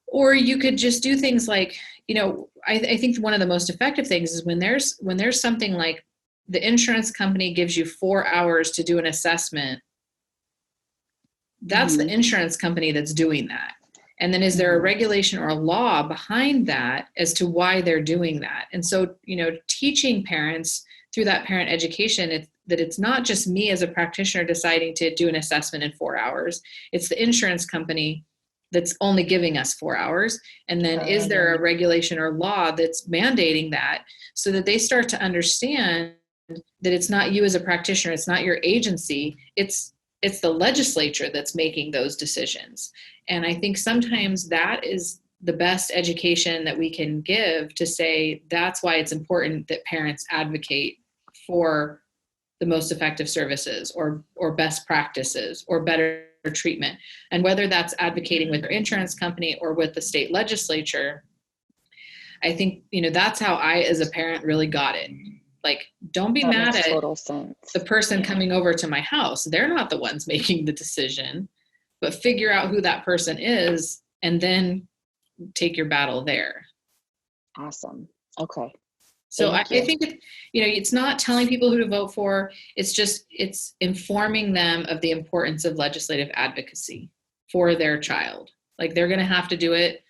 Or you could just do things like, you know, I think one of the most effective things is when there's something like the insurance company gives you 4 hours to do an assessment. That's the insurance company that's doing that. And then is there a regulation or a law behind that as to why they're doing that? And so, teaching parents through that parent education, that it's not just me as a practitioner deciding to do an assessment in 4 hours. It's the insurance company that's only giving us 4 hours. And then is there a regulation or law that's mandating that, so that they start to understand that it's not you as a practitioner, it's not your agency, it's the legislature that's making those decisions. And I think sometimes that is the best education that we can give, to say that's why it's important that parents advocate for the most effective services or best practices or better treatment. And whether that's advocating with their insurance company or with the state legislature, I think, that's how I, as a parent, really got it. Like, don't be mad at total sense. The person coming over to my house. They're not the ones making the decision, but figure out who that person is and then take your battle there. Awesome. Okay. So I think, it's not telling people who to vote for. It's informing them of the importance of legislative advocacy for their child. Like, they're going to have to do it,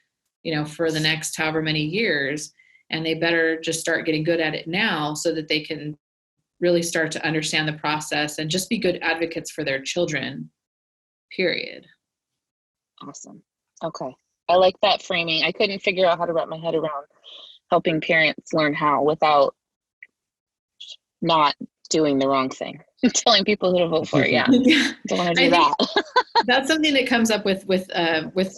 for the next however many years. And they better just start getting good at it now, so that they can really start to understand the process and just be good advocates for their children, period. Awesome. Okay. I like that framing. I couldn't figure out how to wrap my head around helping parents learn how without not doing the wrong thing. Telling people who to vote for. Yeah. Don't want to do that. That's something that comes up with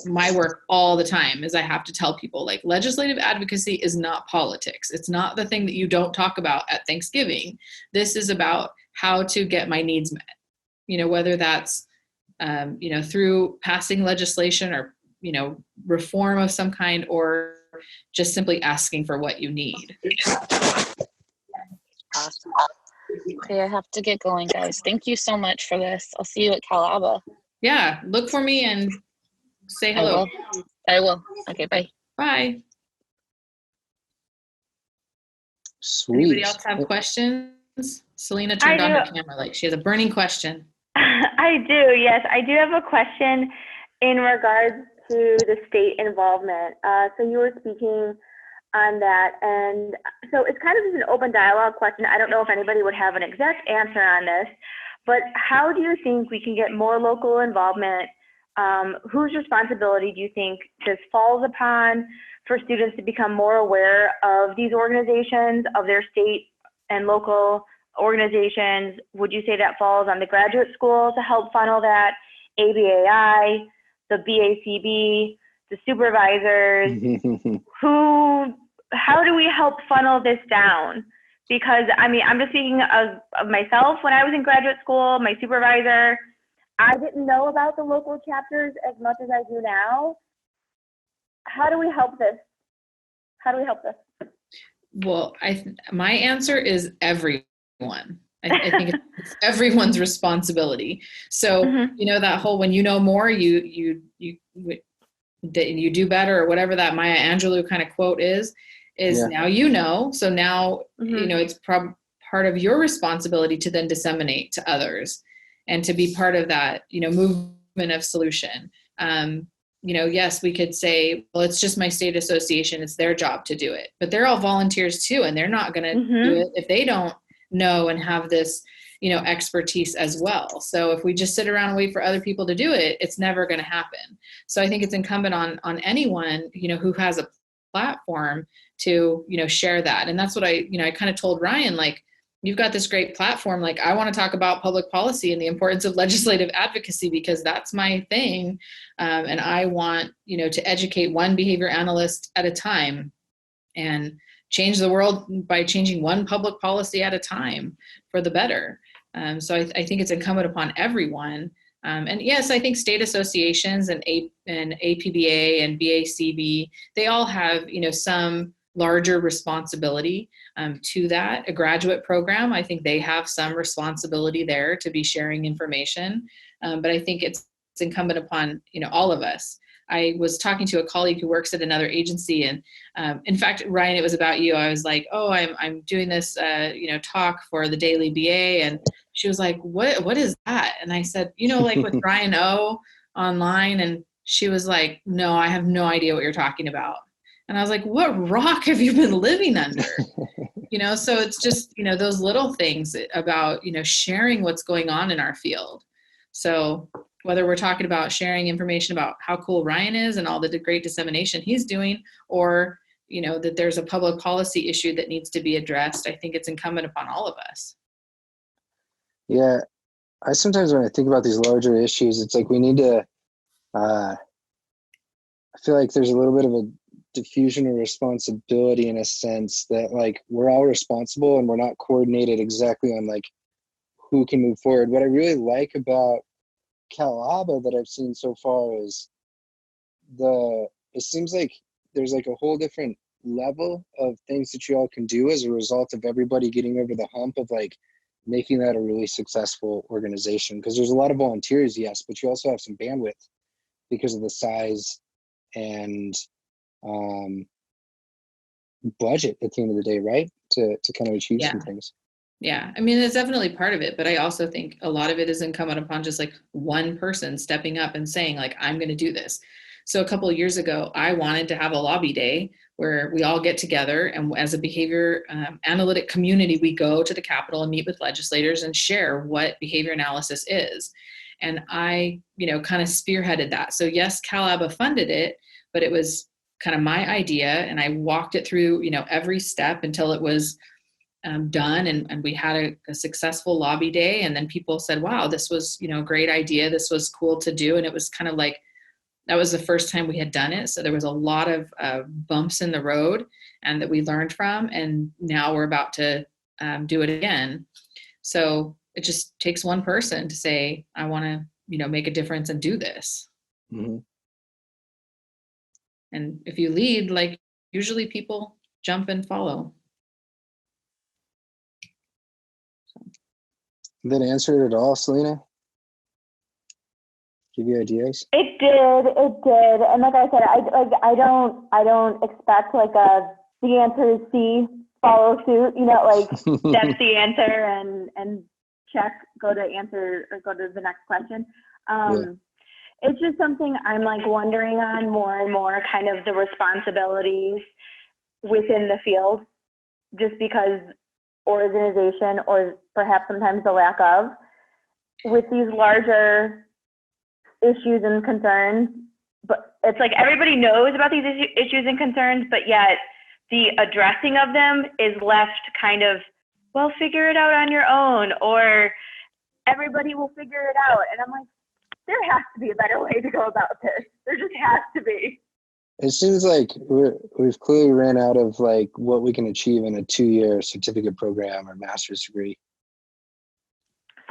my work all the time, is I have to tell people, like, legislative advocacy is not politics. It's not the thing that you don't talk about at Thanksgiving. This is about how to get my needs met, whether that's, through passing legislation or, reform of some kind, or just simply asking for what you need. Awesome. Okay, I have to get going, guys. Thank you so much for this. I'll see you at Calaba. Yeah, look for me and say hello. I will. Okay, bye. Bye. Sweet. Anybody else have questions? Selena turned on her camera like she has a burning question. I do, yes. I do have a question in regards to the state involvement. So you were speaking on that, and so it's kind of just an open dialogue question. I don't know if anybody would have an exact answer on this, but how do you think we can get more local involvement? Whose responsibility do you think this falls upon for students to become more aware of these organizations, of their state and local organizations? Would you say that falls on the graduate school to help funnel that, ABAI, the BACB, the supervisors? How do we help funnel this down? Because, I'm just speaking of myself. When I was in graduate school, my supervisor, I didn't know about the local chapters as much as I do now. How do we help this? Well, my answer is everyone. I think it's everyone's responsibility. So, that whole, when you know more, you do better, or whatever that Maya Angelou kind of quote is now So now, it's part of your responsibility to then disseminate to others and to be part of that, movement of solution. Yes, we could say, well, it's just my state association. It's their job to do it, but they're all volunteers too. And they're not going to do it if they don't know and have this, expertise as well. So if we just sit around and wait for other people to do it, it's never going to happen. So I think it's incumbent on anyone, who has a platform to, share that. And that's what I kind of told Ryan, like, you've got this great platform. Like, I want to talk about public policy and the importance of legislative advocacy, because that's my thing. And I want, to educate one behavior analyst at a time and change the world by changing one public policy at a time for the better. So I think it's incumbent upon everyone. And yes, I think state associations and APBA and BACB, they all have, some larger responsibility to that. A graduate program, I think they have some responsibility there to be sharing information. But I think it's incumbent upon, all of us. I was talking to a colleague who works at another agency, and in fact, Ryan, it was about you. I was like, oh, I'm doing this, talk for the Daily BA, and she was like, what is that? And I said, like with Brian O online, and she was like, no, I have no idea what you're talking about. And I was like, what rock have you been living under? So it's just, those little things about, sharing what's going on in our field. So whether we're talking about sharing information about how cool Ryan is and all the great dissemination he's doing, or, that there's a public policy issue that needs to be addressed, I think it's incumbent upon all of us. Yeah. I sometimes, when I think about these larger issues, it's like we need to, I feel like there's a little bit of a diffusion of responsibility in a sense that like we're all responsible and we're not coordinated exactly on like who can move forward. What I really like about Calaba that I've seen so far is it seems like there's like a whole different level of things that you all can do as a result of everybody getting over the hump of like making that a really successful organization. Because there's a lot of volunteers, yes, but you also have some bandwidth because of the size and budget at the end of the day, right? To kind of achieve some things. Yeah, I mean, it's definitely part of it, but I also think a lot of it is incumbent upon just like one person stepping up and saying like, I'm going to do this. So a couple of years ago, I wanted to have a lobby day where we all get together, and as a behavior analytic community, we go to the Capitol and meet with legislators and share what behavior analysis is. And I, kind of spearheaded that. So yes, Calaba funded it, but it was kind of my idea, and I walked it through, every step until it was done, and we had a successful lobby day. And then people said, wow, this was, a great idea. This was cool to do. And it was kind of like, that was the first time we had done it. So there was a lot of bumps in the road and that we learned from. And now we're about to do it again. So it just takes one person to say, I want to, make a difference and do this. Mm-hmm. And if you lead, like usually people jump and follow. Did that answer it at all, Selena? Give you ideas? It did. And like I said, I don't expect like the answer is C, follow suit, like that's the answer and check, go to answer or go to the next question. It's just something I'm like wondering on more and more, kind of the responsibilities within the field, just because organization, or perhaps sometimes the lack of, with these larger issues and concerns. But it's like everybody knows about these issues and concerns, but yet the addressing of them is left kind of, well, figure it out on your own, or everybody will figure it out. And I'm like, there has to be a better way to go about this. There just has to be. It seems like we've clearly ran out of like what we can achieve in a 2-year certificate program or master's degree,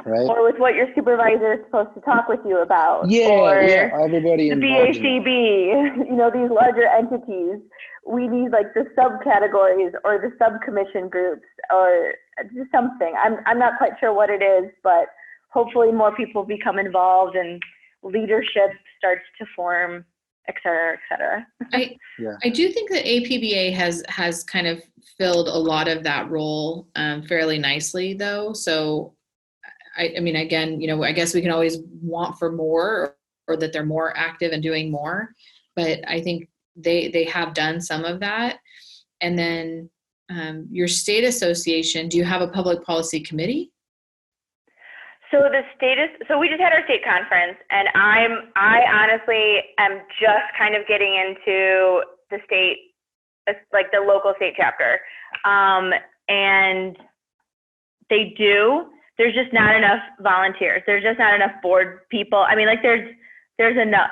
right? Or with what your supervisor is supposed to talk with you about. Yeah, everybody the involved BACB, these larger entities. We need like the subcategories or the subcommission groups or just something. I'm not quite sure what it is, but hopefully more people become involved and leadership starts to form, et cetera, et cetera. I do think that APBA has kind of filled a lot of that role fairly nicely, though. So, I mean, again, I guess we can always want for more, or that they're more active and doing more. But I think they have done some of that. And then your state association, do you have a public policy committee? So we just had our state conference, and I honestly am just kind of getting into the state, like the local state chapter. And there's just not enough volunteers. There's just not enough board people. I mean, like there's enough,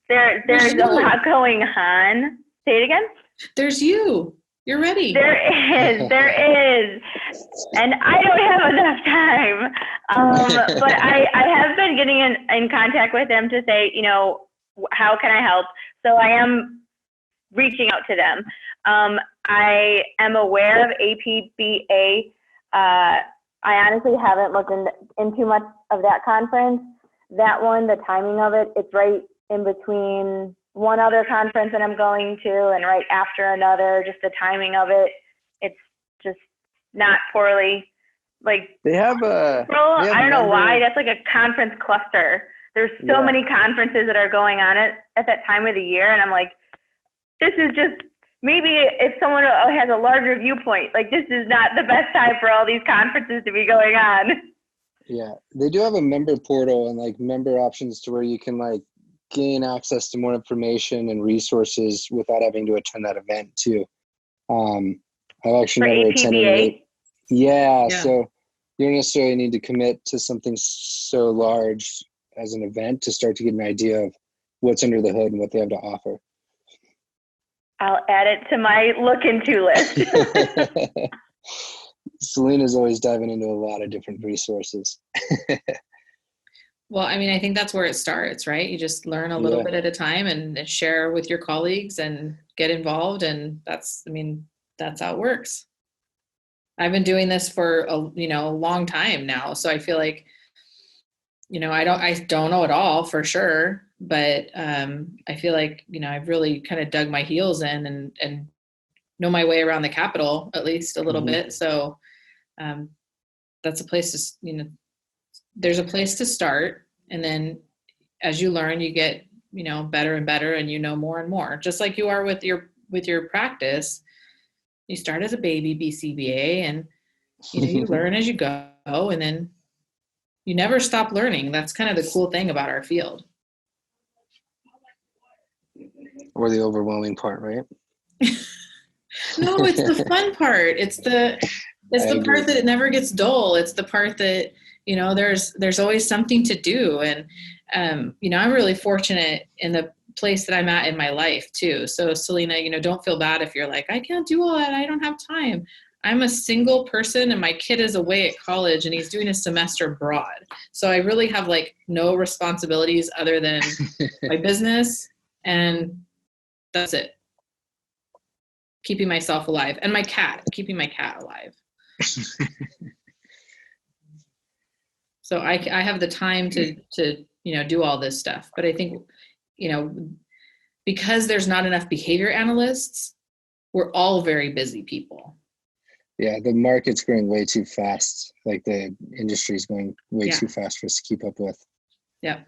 there's a lot going on. Say it again. There's you. You're ready. There is. And I don't have enough time. But I have been getting in contact with them to say, how can I help? So I am reaching out to them. I am aware of APBA. I honestly haven't looked into much of that conference. That one, the timing of it, it's right in between one other conference that I'm going to and right after another. Just the timing of it, it's just not poorly. Like they have I don't know why. That's like a conference cluster. There's so many conferences that are going on at that time of the year. And I'm like, this is just, maybe if someone has a larger viewpoint, like this is not the best time for all these conferences to be going on. Yeah, they do have a member portal and like member options to where you can like gain access to more information and resources without having to attend that event too. I've actually never attended it. Yeah, so you don't necessarily need to commit to something so large as an event to start to get an idea of what's under the hood and what they have to offer. I'll add it to my look into list. Selena's always diving into a lot of different resources. Well, I mean, I think that's where it starts, right? You just learn a little bit at a time and share with your colleagues and get involved. And that's how it works. I've been doing this for a long time now. So I feel like, I don't know it all for sure, but I feel like, I've really kind of dug my heels in and know my way around the Capitol, at least a little bit. So that's a place to, there's a place to start. And then as you learn, you get, better and better and more and more, just like you are with your practice. You start as a baby BCBA and, you learn as you go, and then you never stop learning. That's kind of the cool thing about our field. Or the overwhelming part, right? No, it's the fun part. It's the part that it never gets dull. It's the part that, there's always something to do. And, I'm really fortunate in the place that I'm at in my life too. So Selena, don't feel bad if you're like, I can't do all that. I don't have time. I'm a single person and my kid is away at college and he's doing a semester abroad. So I really have like no responsibilities other than my business, and that's it. Keeping myself alive, and keeping my cat alive. So I have the time to do all this stuff. But I think, because there's not enough behavior analysts, we're all very busy people. Yeah, the market's growing way too fast. Like the industry's going way too fast for us to keep up with. Yeah.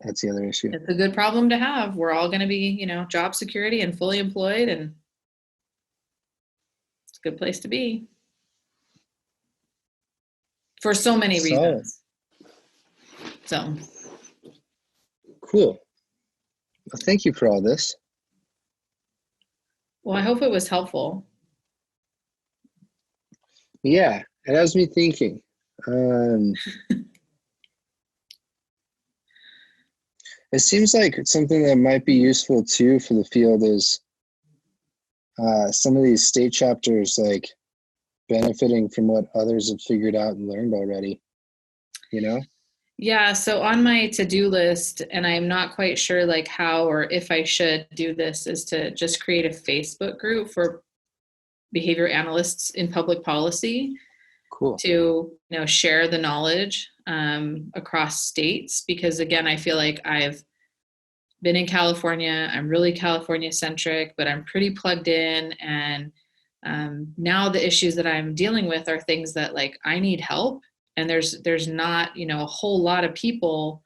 That's the other issue. It's a good problem to have. We're all going to be, job security and fully employed, and it's a good place to be for so many reasons. So. Cool. Well, thank you for all this. Well, I hope it was helpful. Yeah, it has me thinking. It seems like something that might be useful too for the field is some of these state chapters like benefiting from what others have figured out and learned already, Yeah, so on my to-do list, and I'm not quite sure like how or if I should do this, is to just create a Facebook group for behavior analysts in public policy. Cool. To share the knowledge across states, because again, I feel like I've been in California. I'm really California centric, but I'm pretty plugged in, and now the issues that I'm dealing with are things that like I need help, and there's not a whole lot of people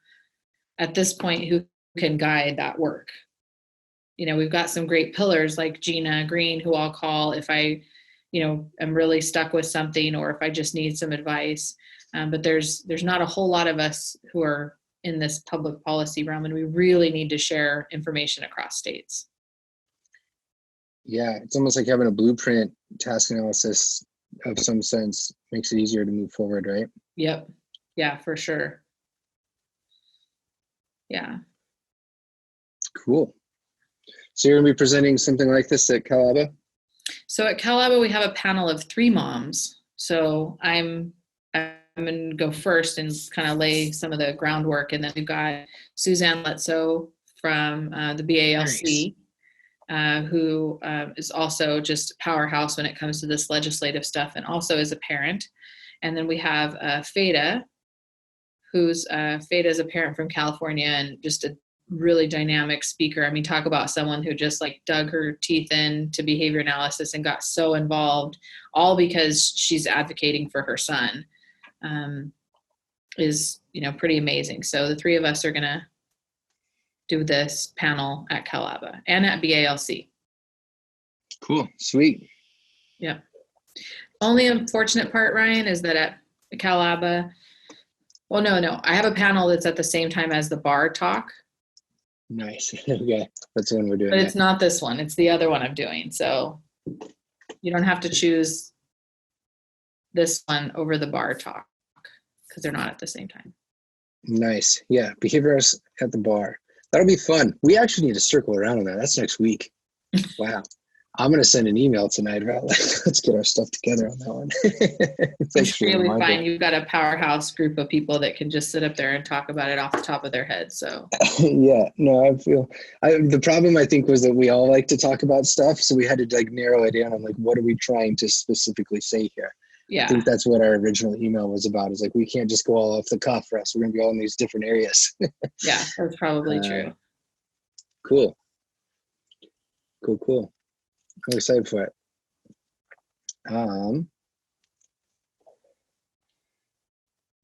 at this point who can guide that work. We've got some great pillars like Gina Green, who I'll call if I am really stuck with something, or if I just need some advice. But there's not a whole lot of us who are in this public policy realm, and we really need to share information across states. Yeah, it's almost like having a blueprint task analysis of some sense makes it easier to move forward, right? Yep. Yeah, for sure. Yeah. Cool. So you're going to be presenting something like this at Calaba? So at Calaba, we have a panel of 3 moms. So I'm going to go first and kind of lay some of the groundwork. And then we've got Suzanne Letso from the BALC, who is also just a powerhouse when it comes to this legislative stuff, and also is a parent. And then we have Feda, who's Feda is a parent from California and just a really dynamic speaker. I mean, talk about someone who just like dug her teeth into behavior analysis and got so involved, all because she's advocating for her son. is, pretty amazing. So the three of us are going to do this panel at CalABA and at BALC. Cool. Sweet. Yeah. Only unfortunate part, Ryan, is that at CalABA, well, no, I have a panel that's at the same time as the bar talk. Nice. Okay. That's the one we're doing. But it's not this one. It's the other one I'm doing. So you don't have to choose this one over the bar talk because they're not at the same time. Nice. Yeah. Behaviorists at the bar. That'll be fun. We actually need to circle around on that. That's next week. Wow. I'm going to send an email tonight about let's get our stuff together on that one. It's really fine. You've got a powerhouse group of people that can just sit up there and talk about it off the top of their head. So yeah, no, the problem I think was that we all like to talk about stuff. So we had to narrow it down on what are we trying to specifically say here? Yeah. I think that's what our original email was about, is we can't just go all off the cuff for us. We're going to go in these different areas. Yeah, that's probably true. Cool. I'm excited for it.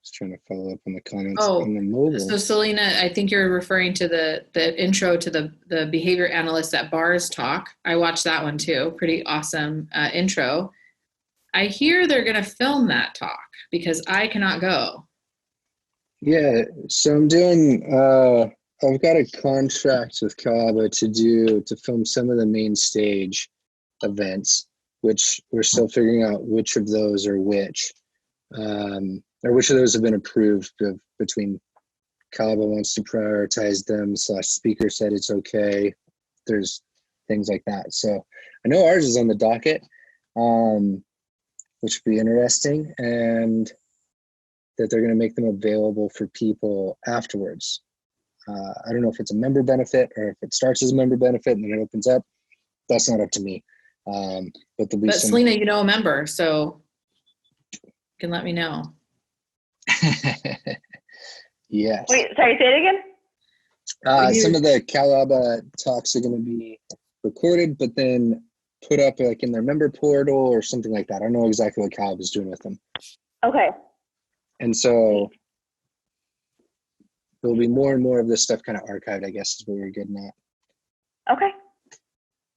Just trying to follow up on the comments on the mobile. So Selena, I think you're referring to the intro to the behavior analyst at bars talk. I watched that one too. Pretty awesome intro. I hear they're going to film that talk because I cannot go. Yeah, so I'm doing, I've got a contract with CalABA to film some of the main stage events, which we're still figuring out which of those are which, or which of those have been approved between CalABA wants to prioritize them / speaker said it's okay. There's things like that. So I know ours is on the docket, which would be interesting, and that they're going to make them available for people afterwards. I don't know if it's a member benefit or if it starts as a member benefit and then it opens up. That's not up to me. But there'll be some. Selena, a member, so you can let me know. Yes. Wait, sorry, say it again? Some of the CalABA talks are going to be recorded, but then put up in their member portal or something like that. I don't know exactly what CalABA is doing with them. Okay. And so there'll be more and more of this stuff kind of archived, I guess, is what we're getting at. Okay.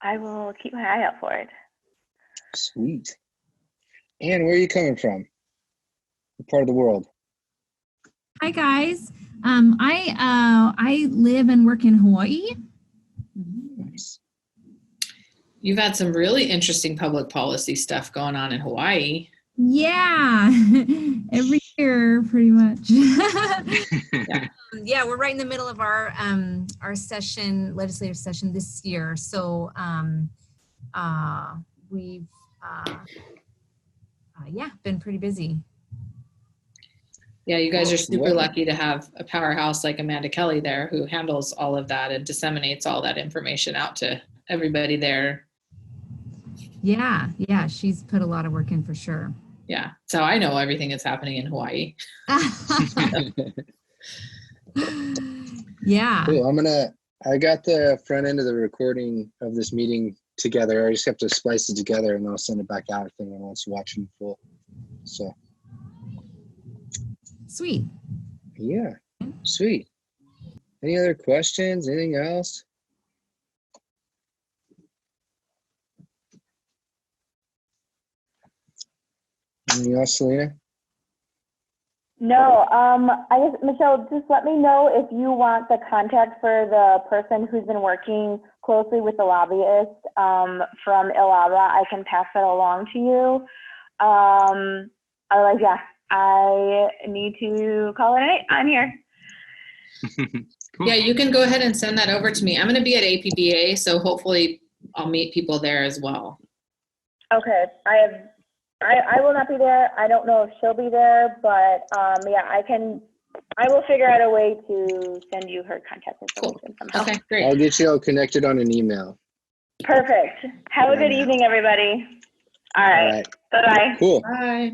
I will keep my eye out for it. Sweet. Anne, where are you coming from? What part of the world? Hi, guys. I live and work in Hawaii. Nice. You've had some really interesting public policy stuff going on in Hawaii. Yeah, every year, pretty much. Yeah. We're right in the middle of our legislative session this year. So we've been pretty busy. Yeah, you guys are super lucky to have a powerhouse like Amanda Kelly there who handles all of that and disseminates all that information out to everybody there. Yeah, she's put a lot of work in for sure. Yeah, so I know everything that's happening in Hawaii. Yeah. Cool. I got the front end of the recording of this meeting together. I just have to splice it together and I'll send it back out if anyone wants to watch in full. So. Sweet. Yeah, sweet. Any other questions? Anything else? Anything else, Selena? No, I guess, Michelle, just let me know if you want the contact for the person who's been working closely with the lobbyist from ILABA. I can pass that along to you. Otherwise, yeah, I need to call it a night. I'm here. Cool. Yeah, you can go ahead and send that over to me. I'm going to be at APBA, so hopefully I'll meet people there as well. Okay, I will not be there. I don't know if she'll be there, but yeah, I will figure out a way to send you her contact information somehow. Okay, great. I'll get you all connected on an email. Perfect. Have a good evening, everybody. All right. Bye-bye. Cool. Bye.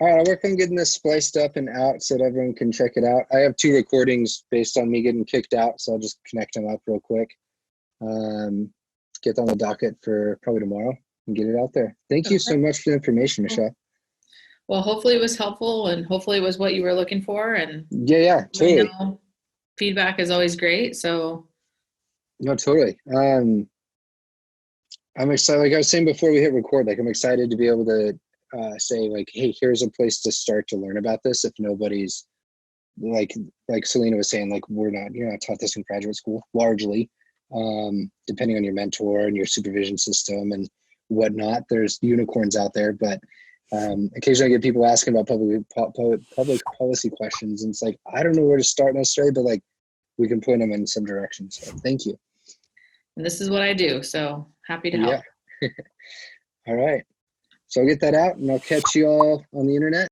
All right, I'll work on getting this spliced up and out so that everyone can check it out. I have 2 recordings based on me getting kicked out, so I'll just connect them up real quick. Get on the docket for probably tomorrow and get it out there. Thank you so much for the information, Michelle. Well, hopefully it was helpful, and hopefully it was what you were looking for. And Yeah, I totally. know feedback is always great. So No, totally. I'm excited. Like I was saying before we hit record, like I'm excited to be able to say like, hey, here's a place to start to learn about this. If nobody's like Selena was saying, like you're not taught this in graduate school largely, depending on your mentor and your supervision system and whatnot. There's unicorns out there, but occasionally I get people asking about public policy questions, and it's like I don't know where to start necessarily, but like we can point them in some direction. So thank you. and this is what I do. So happy to help. Yeah. All right. So I'll get that out and I'll catch you all on the internet.